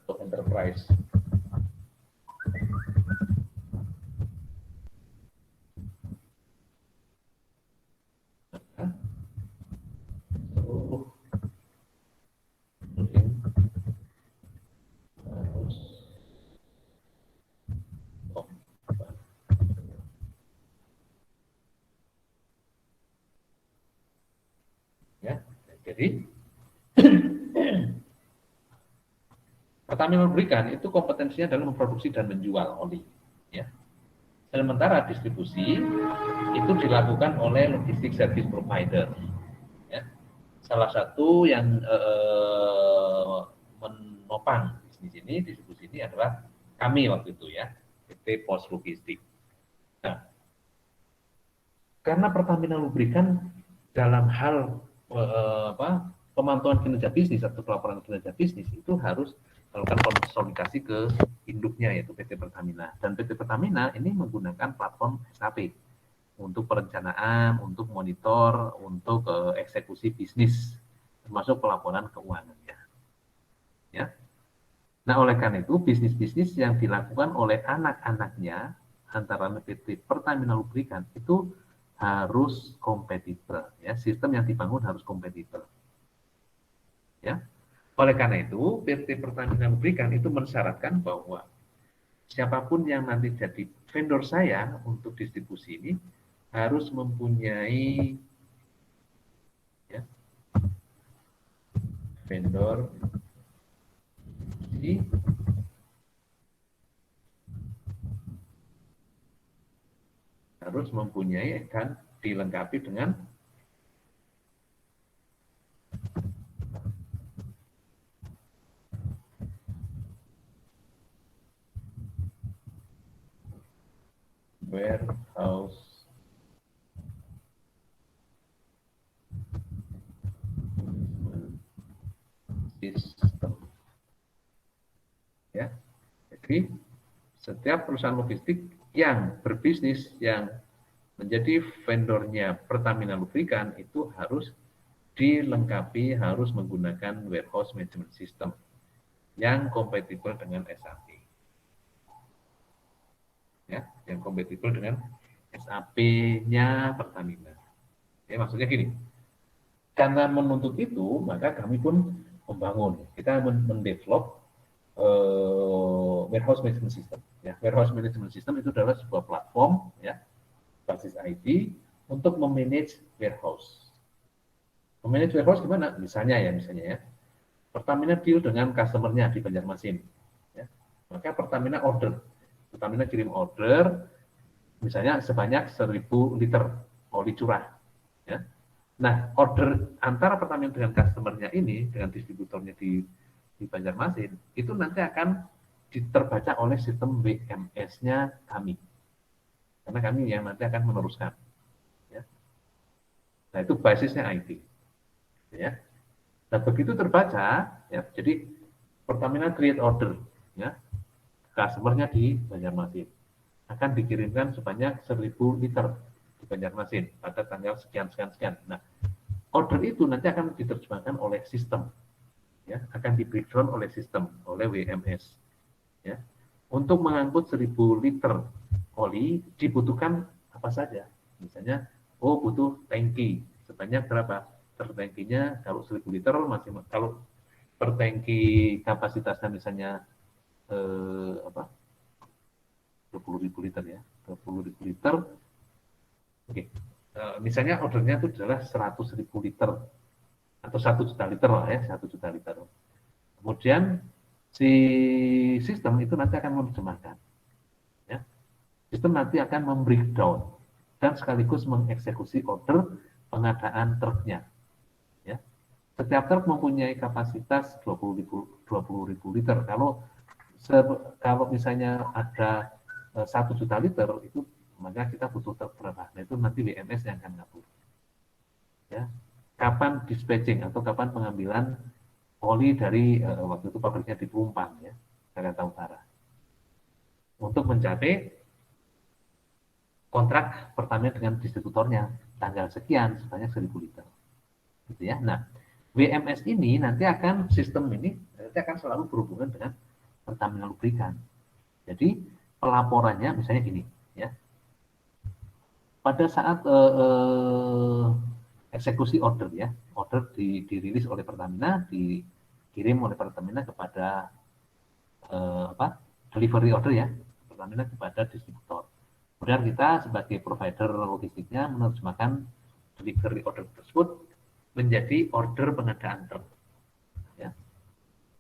atau enterprise. Ya, jadi Pertamina Lubrikan itu kompetensinya adalah memproduksi dan menjual oli. Ya. Sementara distribusi itu dilakukan oleh logistik service provider. Ya. Salah satu yang menopang di sini distribusi ini adalah kami waktu itu ya, PT Pos Logistik. Nah, karena Pertamina Lubrikan dalam hal pemantauan kinerja bisnis atau pelaporan kinerja bisnis itu harus melakukan konsolidasi ke induknya yaitu PT Pertamina. Dan PT Pertamina ini menggunakan platform SAP untuk perencanaan, untuk monitor, untuk eksekusi bisnis, termasuk pelaporan keuangannya. Ya. Nah, oleh karena itu, bisnis-bisnis yang dilakukan oleh anak-anaknya, antara PT Pertamina Lubrikan, itu harus kompatibel. Ya. Sistem yang dibangun harus kompatibel. Ya. Oleh karena itu, PT Pertamina Lubrikan itu mensyaratkan bahwa siapapun yang nanti jadi vendor saya untuk distribusi ini, harus mempunyai ya, vendor di harus mempunyai dan dilengkapi dengan warehouse system. Ya. Jadi setiap perusahaan logistik yang berbisnis yang menjadi vendornya Pertamina Lubrikan itu harus dilengkapi, harus menggunakan warehouse management system yang kompatibel dengan SAP. Ya, yang kompatibel dengan SAP-nya Pertamina. Ya, maksudnya gini, karena menuntut itu, maka kami pun membangun, kita mendevelop warehouse management system. Ya, warehouse management system itu adalah sebuah platform, ya, basis IT untuk memanage warehouse. Memanage warehouse gimana? Misalnya ya, Pertamina deal dengan customer-nya di Banjarmasin. Ya. Maka Pertamina kirim order, misalnya sebanyak 1.000 liter oli curah. Ya. Nah, order antara Pertamina dengan customer-nya ini, dengan distributornya di Banjarmasin, itu nanti akan terbaca oleh sistem WMS-nya kami. Karena kami yang nanti akan meneruskan. Ya. Nah, itu basisnya IT. Ya. Nah, begitu terbaca, ya, jadi Pertamina create order, ya, customer-nya di Banjarmasin akan dikirimkan sebanyak 1.000 liter di Banjarmasin pada tanggal sekian. Nah, order itu nanti akan diterjemahkan oleh sistem, ya, akan di breakdown oleh sistem, oleh WMS, ya. Untuk mengangkut 1.000 liter oli dibutuhkan apa saja? Misalnya, butuh tangki sebanyak berapa? Tangkinya kalau 1.000 liter masih, kalau per tangki kapasitasnya misalnya 20.000 liter ya, 20.000 liter. Oke. Misalnya ordernya itu adalah 100.000 liter atau 1 juta liter lah ya, 1 juta liter. Kemudian si sistem itu nanti akan menerjemahkan. Ya. Sistem nanti akan membreakdown dan sekaligus mengeksekusi order pengadaan truknya. Ya. Setiap truk mempunyai kapasitas 20.000 liter. Kalau misalnya ada 1 juta liter, itu maka kita butuh truk berapa? Nah, itu nanti WMS yang akan ngatur. Ya. Kapan dispatching atau kapan pengambilan oli dari waktu itu pabriknya di Pelumpang ya, Jakarta Utara. Untuk mencapai kontrak Pertamina dengan distributornya tanggal sekian sebanyak 1.000 liter. Gitu ya. Nah, WMS ini nanti akan sistem ini nanti akan selalu berhubungan dengan Pertamina Lubrikan. Jadi pelaporannya misalnya gini ya. Pada saat eksekusi order ya, order dirilis oleh Pertamina, dikirim oleh Pertamina kepada delivery order ya, Pertamina kepada distributor. Kemudian kita sebagai provider logistiknya menerjemahkan delivery order tersebut menjadi order pengadaan truk. Ya.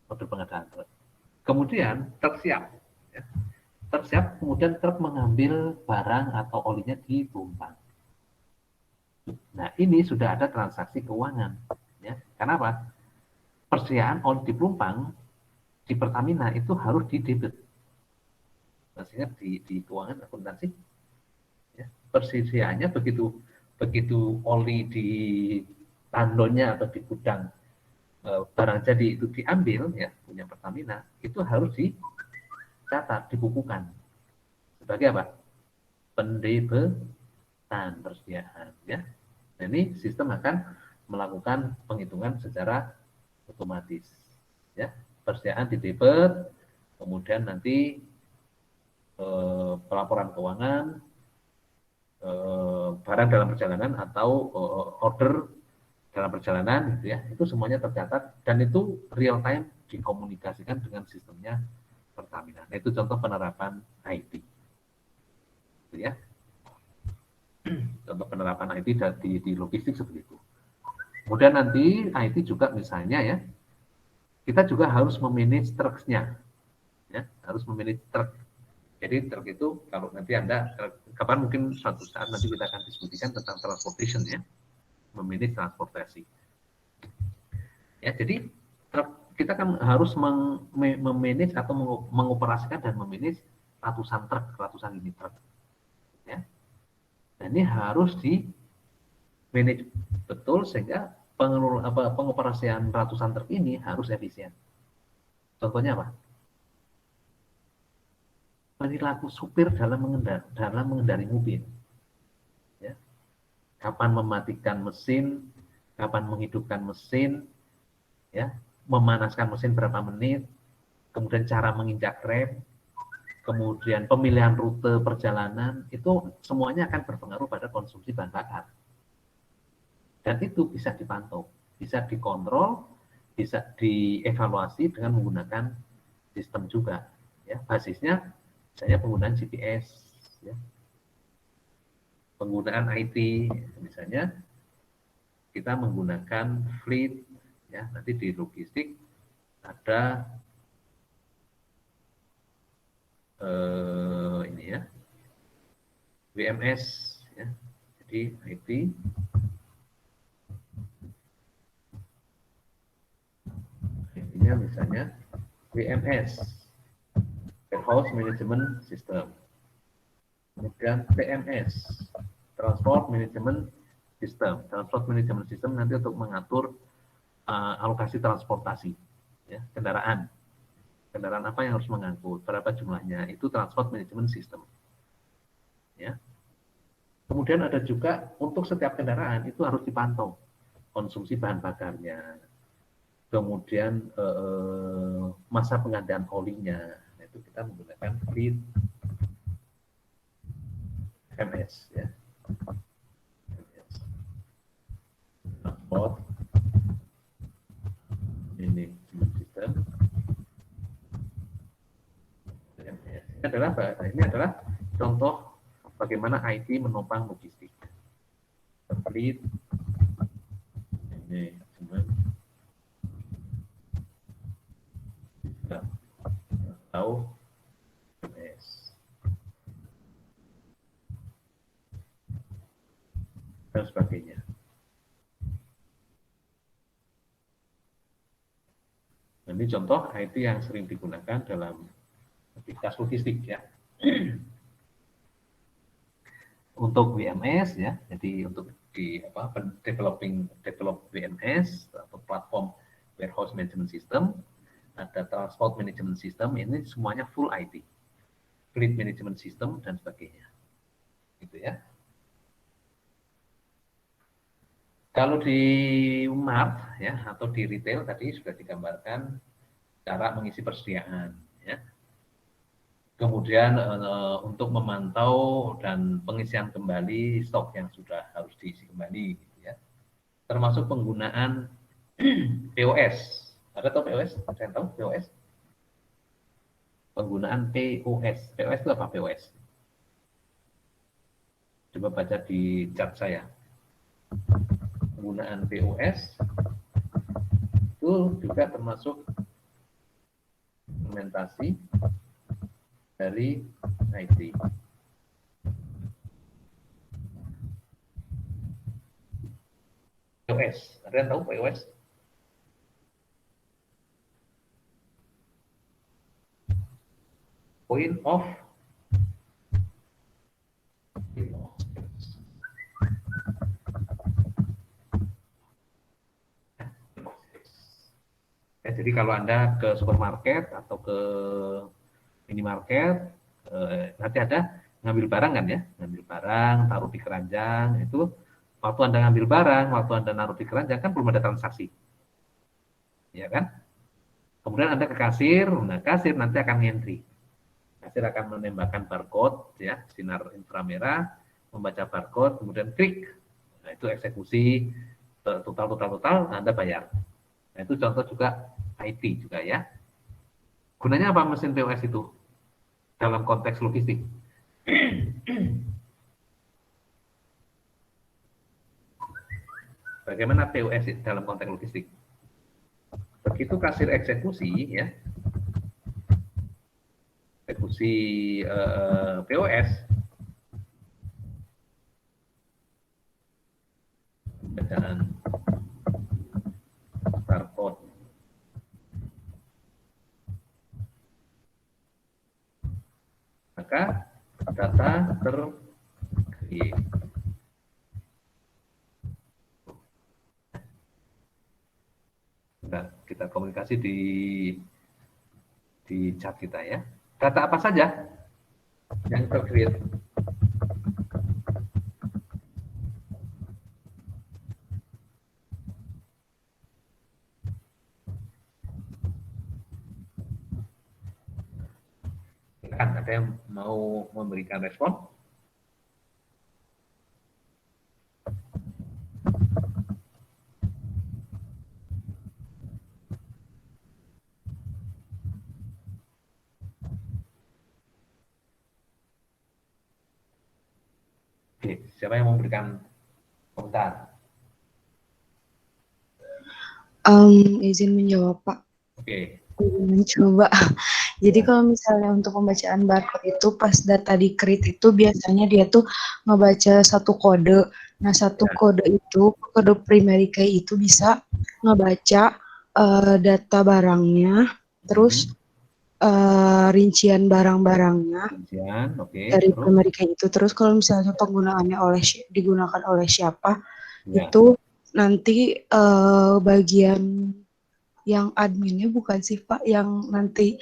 Order pengadaan truk. Kemudian truk siap. Ya. Truk siap, kemudian truk mengambil barang atau olinya di Pelumpang. Nah, ini sudah ada transaksi keuangan. Ya. Kenapa? Persediaan oli di Pelumpang di Pertamina itu harus di debit. Masih ingat di keuangan akuntansi? Ya, persediaannya begitu oli di tandonnya atau di gudang barang jadi itu diambil ya punya Pertamina, itu harus dicatat, dibukukan sebagai apa? Pendebetan persediaan ya. Nah, ini sistem akan melakukan penghitungan secara otomatis ya. Persediaan didebet, kemudian nanti pelaporan keuangan, barang dalam perjalanan atau order dalam perjalanan gitu ya, itu semuanya tercatat dan itu real time dikomunikasikan dengan sistemnya Pertamina. Nah, itu contoh penerapan IT gitu ya. Contoh penerapan IT di logistik seperti itu. Kemudian nanti IT juga misalnya ya, kita juga harus memanage truk-nya ya, harus memanage truk. Jadi truk itu kalau nanti Anda kapan mungkin suatu saat nanti kita akan diskusikan tentang transportation ya, memanage transportasi. Ya, jadi kita kan harus memanage atau mengoperasikan dan memanage ratusan truk, ratusan unit truk. Ya. Dan ini harus di manage betul sehingga pengoperasian ratusan truk ini harus efisien. Contohnya apa? Perilaku supir dalam mengendari mobil. Ya. Kapan mematikan mesin, kapan menghidupkan mesin, ya, memanaskan mesin berapa menit, kemudian cara menginjak rem, kemudian pemilihan rute perjalanan, itu semuanya akan berpengaruh pada konsumsi bahan bakar. Dan itu bisa dipantau, bisa dikontrol, bisa dievaluasi dengan menggunakan sistem juga. Ya, basisnya saya penggunaan GPS, ya. Penggunaan IT, misalnya kita menggunakan fleet, ya, nanti di logistik ada ini ya, WMS, ya. Jadi IT ini misalnya WMS, Warehouse Management System. Kemudian TMS, Transport Management System. Transport Management System nanti untuk mengatur alokasi transportasi, ya, kendaraan. Kendaraan apa yang harus mengangkut, berapa jumlahnya, itu Transport Management System. Ya. Kemudian ada juga untuk setiap kendaraan itu harus dipantau konsumsi bahan bakarnya, kemudian masa penggantian olinya. Nah, itu kita menggunakan fleet MS ya. Transport ini sistem MS. Ini adalah contoh bagaimana IT menopang logistik. Fleet ini cuman tahu MS dan sebagainya. Ini contoh IT yang sering digunakan dalam aktivitas logistik ya. Untuk WMS ya, jadi untuk develop WMS atau platform warehouse management system, ada transport management system, ini semuanya full IT, fleet management system dan sebagainya, gitu ya. Kalau di mart ya atau di retail tadi sudah digambarkan cara mengisi persediaan, ya. Kemudian untuk memantau dan pengisian kembali stok yang sudah harus diisi kembali, gitu ya. Termasuk penggunaan POS. Ada tahu POS? Ada yang tahu POS? Penggunaan POS. POS itu apa POS? Coba baca di chat saya. Penggunaan POS itu juga termasuk implementasi dari IT. POS, ada yang tahu POS? Point of Jadi kalau Anda ke supermarket atau ke minimarket, nanti ada ngambil barang kan ya, ngambil barang, taruh di keranjang, itu waktu Anda ngambil barang, waktu Anda naruh di keranjang kan belum ada transaksi, ya kan? Kemudian Anda ke kasir, nah kasir nanti akan ngentri. Kasir akan menembakkan barcode, ya, sinar inframerah, membaca barcode, kemudian klik. Nah, itu eksekusi total, Anda bayar. Nah, itu contoh juga IT juga ya. Gunanya apa mesin POS itu dalam konteks logistik? Bagaimana POS dalam konteks logistik? Begitu kasir eksekusi, ya, eksekusi POS, bacaan barcode, maka data terkreate. Nah, kita komunikasi di chat kita ya. Data apa saja yang terkreate? Kan ada yang mau memberikan respon? Oke, siapa yang mau memberikan komentar? Izin menjawab, Pak. Oke. Mencoba. Jadi kalau misalnya untuk pembacaan barcode itu pas data di create itu biasanya dia tuh ngebaca satu kode. Nah, satu kode itu, kode primary key itu bisa ngebaca data barangnya, terus rincian barang-barangnya dari Terus? primary key itu. Terus kalau misalnya penggunaannya digunakan oleh siapa, Ya. itu nanti bagian yang adminnya bukan sih Pak, yang nanti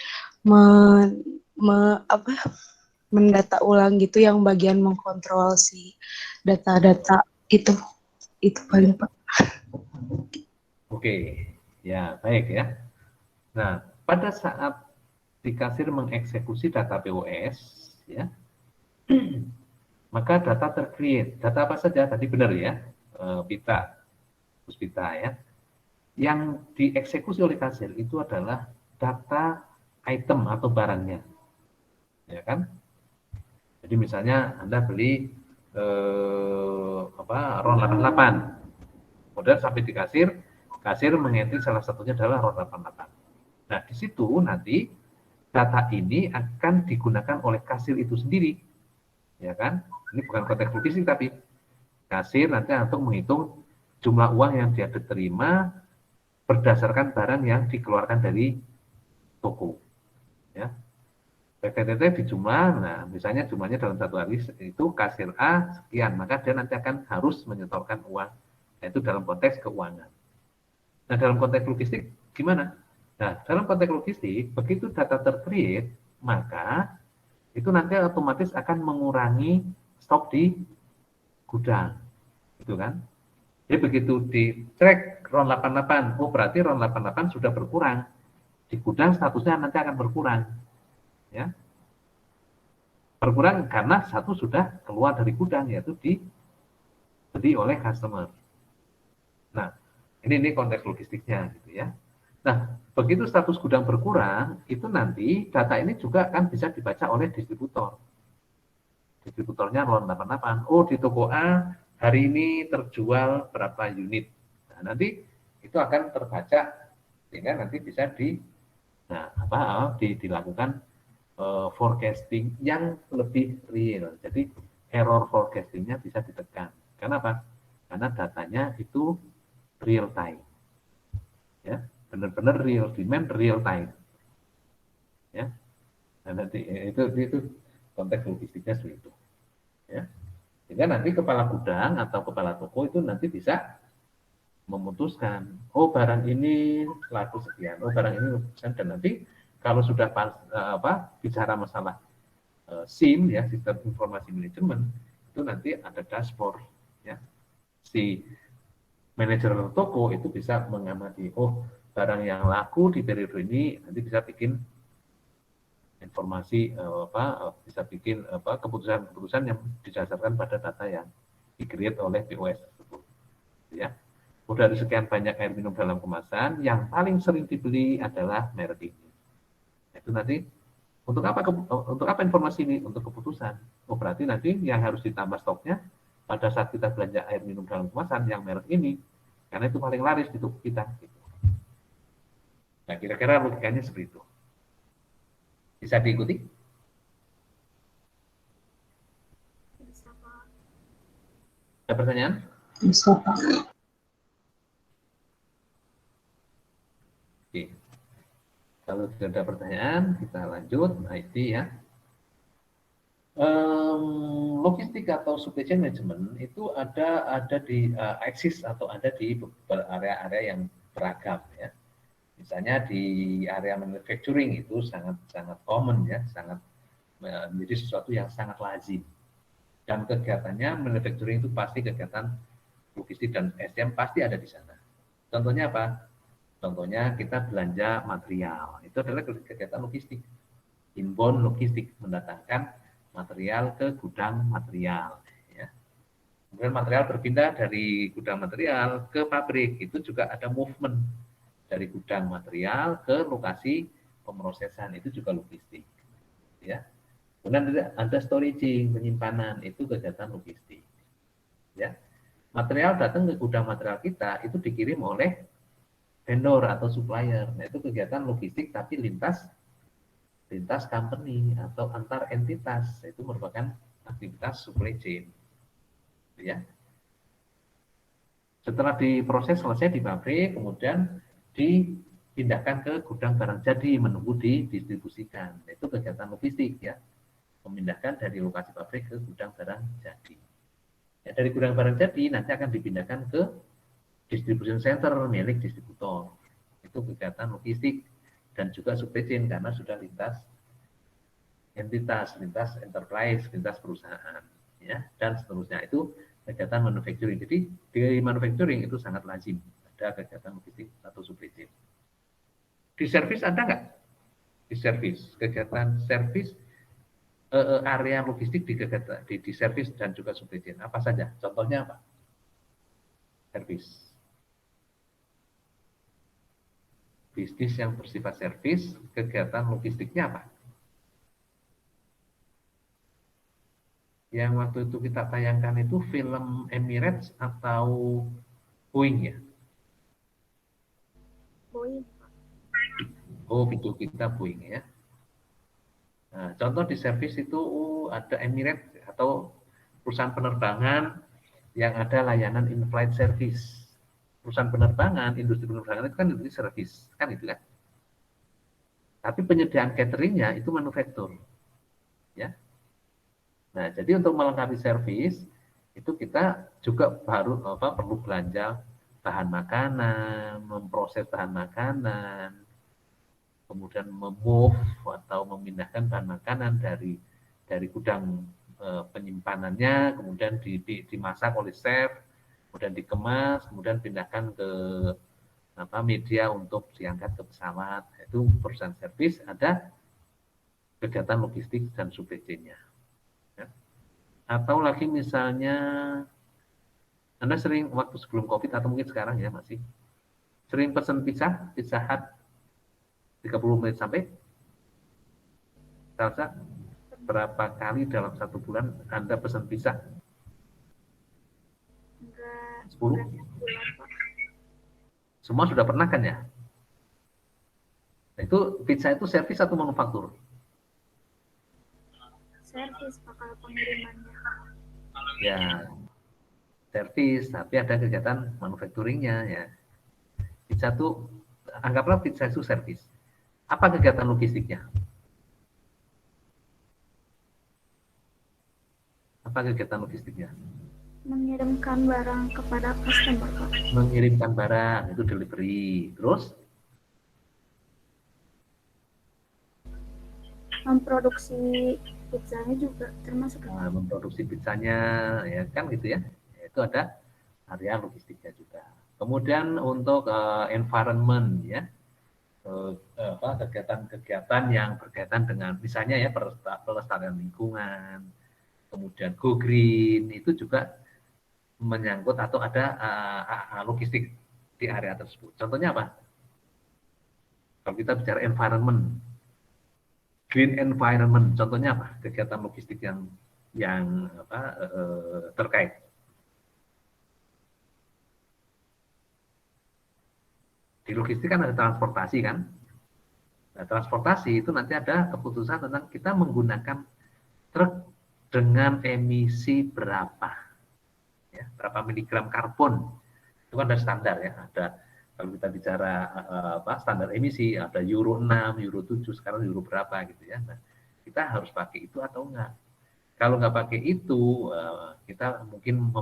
mendata ulang gitu, yang bagian mengkontrol si data-data itu paling Pak. Oke, ya baik ya. Nah, pada saat si kasir mengeksekusi data POS, ya, maka data tercreate. Data apa saja? Tadi benar ya, pita, puspita ya. Yang dieksekusi oleh kasir itu adalah data item atau barangnya, ya kan? Jadi misalnya Anda beli RON 88, kemudian sampai di kasir, kasir mengintip salah satunya adalah RON 88. Nah, di situ nanti data ini akan digunakan oleh kasir itu sendiri, ya kan? Ini bukan konteks logistik tapi kasir nanti untuk menghitung jumlah uang yang dia terima berdasarkan barang yang dikeluarkan dari toko, ya. PTT dijumlah, nah misalnya jumlahnya dalam satu hari itu kasir A sekian, maka dia nanti akan harus menyetorkan uang, yaitu dalam konteks keuangan. Nah, dalam konteks logistik gimana? Nah, dalam konteks logistik, begitu data tercreate, maka itu nanti otomatis akan mengurangi stok di gudang, gitu kan? Jadi begitu di track RON 88, oh berarti RON 88 sudah berkurang. Di gudang statusnya nanti akan berkurang, ya. Berkurang karena satu sudah keluar dari gudang, yaitu dibeli oleh customer. Nah, ini konteks logistiknya, gitu ya. Nah, begitu status gudang berkurang, itu nanti data ini juga akan bisa dibaca oleh distributor. Distributornya RON 88. Oh, di toko A hari ini terjual berapa unit. Nah, nanti itu akan terbaca sehingga nanti bisa dilakukan forecasting yang lebih real. Jadi error forecastingnya bisa ditekan. Kenapa? Karena datanya itu real time. Ya, benar-benar real demand, real time. Ya. Nah, nanti itu konteks logistiknya seperti itu. Ya. Sehingga nanti kepala gudang atau kepala toko itu nanti bisa memutuskan, oh barang ini laku sekian, oh barang ini sekian, dan nanti kalau sudah bicara masalah SIM ya, sistem informasi manajemen, itu nanti ada dashboard ya. Si manajer toko itu bisa mengamati, oh barang yang laku di periode ini, nanti bisa bikin informasi bisa bikin keputusan-keputusan yang didasarkan pada data yang di-create oleh POS tersebut ya. Udah ada sekian banyak air minum dalam kemasan, yang paling sering dibeli adalah merek ini. Itu nanti untuk apa informasi ini? Untuk keputusan. Oh berarti nanti yang harus ditambah stoknya pada saat kita belanja air minum dalam kemasan yang merek ini, karena itu paling laris di tubuh kita. Gitu. Nah kira-kira logikanya seperti itu. Bisa diikuti? Ada pertanyaan? Bisa, Pak. Oke. Kalau tidak ada pertanyaan, kita lanjut IT ya. Logistik atau supply chain management itu ada di eksis atau ada di beberapa area-area yang beragam ya. Misalnya di area manufacturing itu sangat common ya, sangat menjadi sesuatu yang sangat lazim. Dan kegiatannya manufacturing itu pasti kegiatan logistik dan SDM pasti ada di sana. Contohnya apa? Contohnya kita belanja material, itu adalah kegiatan logistik. Inbound logistik, mendatangkan material ke gudang material. Ya. Kemudian material berpindah dari gudang material ke pabrik, itu juga ada movement dari gudang material ke lokasi pemrosesan, itu juga logistik. Ya. Kemudian ada storaging, penyimpanan, itu kegiatan logistik. Ya. Material datang ke gudang material kita, itu dikirim oleh vendor atau supplier. Nah, itu kegiatan logistik tapi lintas company atau antar entitas. Itu merupakan aktivitas supply chain. Ya. Setelah diproses selesai di pabrik, kemudian dipindahkan ke gudang barang jadi, menunggu didistribusikan. Itu kegiatan logistik ya. Memindahkan dari lokasi pabrik ke gudang barang jadi. Ya, dari gudang barang jadi nanti akan dipindahkan ke distribution center milik distributor. Itu kegiatan logistik dan juga supply chain karena sudah lintas entitas, lintas enterprise, lintas perusahaan, ya, dan seterusnya. Itu kegiatan manufacturing. Jadi di manufacturing itu sangat lazim ada kegiatan logistik atau supply chain. Di service ada nggak? Di service, kegiatan service area logistik di service dan juga supply chain. Apa saja? Contohnya apa? Service. Bisnis yang bersifat service, kegiatan logistiknya apa? Yang waktu itu kita tayangkan itu film Emirates atau Boeing ya? Boeing. Oh, video kita Boeing ya. Nah, contoh di service itu ada Emirates atau perusahaan penerbangan yang ada layanan in-flight service. Perusahaan penerbangan, industri penerbangan itu kan industri service, kan itu kan. Tapi penyediaan cateringnya itu manufaktur, ya. Nah, jadi untuk melengkapi servis itu kita juga perlu belanja bahan makanan, memproses bahan makanan, kemudian memove atau memindahkan bahan makanan dari gudang penyimpanannya, kemudian dimasak oleh chef, kemudian dikemas, kemudian pindahkan ke media untuk diangkat ke pesawat. Itu perusahaan servis, ada kegiatan logistik dan supply chain-nya. Atau lagi misalnya Anda sering waktu sebelum COVID atau mungkin sekarang ya masih sering pesan pizza Hut 30 menit sampai. Salsa, berapa kali dalam 1 bulan Anda pesan pizza? Enggak 10? bulan, Pak. Semua sudah pernah kan ya? Nah, itu pizza itu servis atau manufaktur? Servis, Pak, kalau pengirimannya. Ya, servis, tapi ada kegiatan manufacturingnya ya. Pizza itu, anggaplah pizza itu servis. Apa kegiatan logistiknya? Apa kegiatan logistiknya? mengirimkan barang kepada customer, Pak. Mengirimkan barang itu delivery. Terus Memproduksi pizzanya juga termasuk, Pak. memproduksi pizzanya, ya kan gitu ya. Itu ada area logistiknya juga. Kemudian untuk environment ya, kegiatan-kegiatan yang berkaitan dengan misalnya ya pelestarian lingkungan, kemudian go green itu juga menyangkut atau ada logistik di area tersebut. Contohnya apa? Kalau kita bicara environment, green environment, contohnya apa? Kegiatan logistik yang terkait. Di logistik kan ada transportasi kan? Nah, transportasi itu nanti ada keputusan tentang kita menggunakan truk dengan emisi berapa, ya, berapa miligram karbon. Itu kan ada standar ya, ada kalau kita bicara standar emisi, ada Euro 6, Euro 7, sekarang Euro berapa gitu ya. Nah, kita harus pakai itu atau enggak. Kalau nggak pakai itu, kita mungkin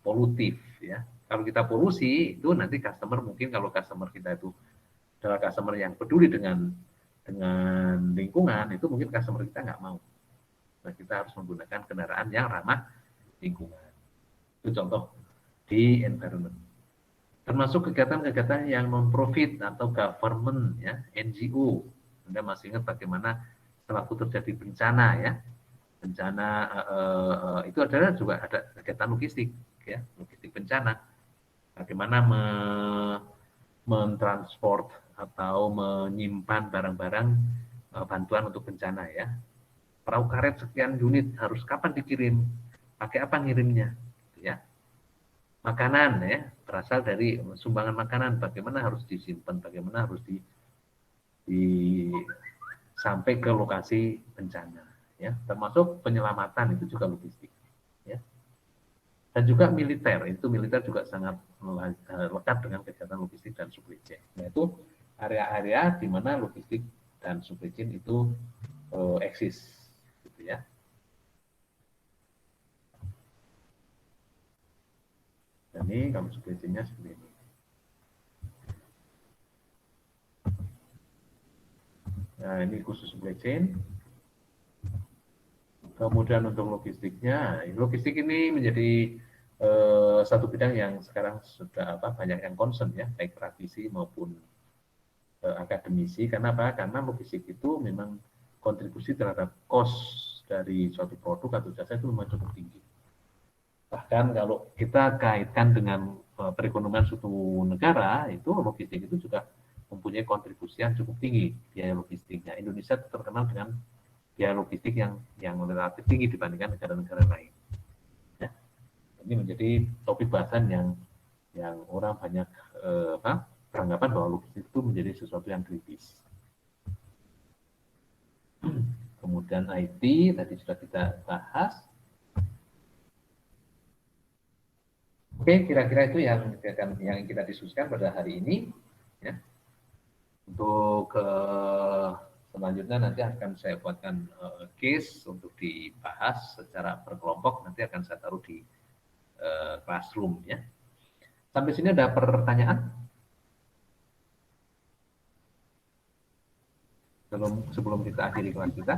polutif ya. Kalau kita polusi, itu nanti customer mungkin kalau customer kita itu adalah customer yang peduli dengan lingkungan, itu mungkin customer kita nggak mau. Nah, kita harus menggunakan kendaraan yang ramah lingkungan. Itu contoh di environment. Termasuk kegiatan-kegiatan yang non-profit atau government, ya, NGO. Anda masih ingat bagaimana setelah terjadi bencana, ya, bencana itu adalah juga ada kegiatan logistik, ya, logistik bencana. Bagaimana mentransport atau menyimpan barang-barang bantuan untuk bencana, ya. Perahu karet sekian unit harus kapan dikirim, pakai apa ngirimnya, ya. Makanan ya berasal dari sumbangan makanan, bagaimana harus disimpan, bagaimana harus sampai ke lokasi bencana, ya, termasuk penyelamatan itu juga logistik, ya. Dan juga militer, itu militer juga sangat lekat dengan kegiatan logistik dan supply chain. Nah, itu area-area di mana logistik dan supply chain itu eksis, gitu ya. Dan ini kalau supply chain-nya seperti ini. Nah, ini khusus supply chain. Kemudian untuk logistiknya, logistik ini menjadi satu bidang yang sekarang sudah banyak yang concern ya, baik praktisi maupun akademisi. Karena apa? Karena logistik itu memang kontribusi terhadap cost dari suatu produk atau jasa itu memang cukup tinggi. Bahkan kalau kita kaitkan dengan perekonomian suatu negara, itu logistik itu juga mempunyai kontribusi yang cukup tinggi biaya logistiknya. Indonesia terkenal dengan biaya logistik yang relatif tinggi dibandingkan negara-negara lain. Ya. Ini menjadi topik bahasan yang orang banyak beranggapan bahwa logistik itu menjadi sesuatu yang kritis. Kemudian IT tadi sudah kita bahas. Oke, kira-kira itu yang kita diskusikan pada hari ini. Ya. Untuk selanjutnya nanti akan saya buatkan case untuk dibahas secara berkelompok. Nanti akan saya taruh di classroom. Ya. Sampai sini ada pertanyaan? Sebelum kita akhiri kelas kita.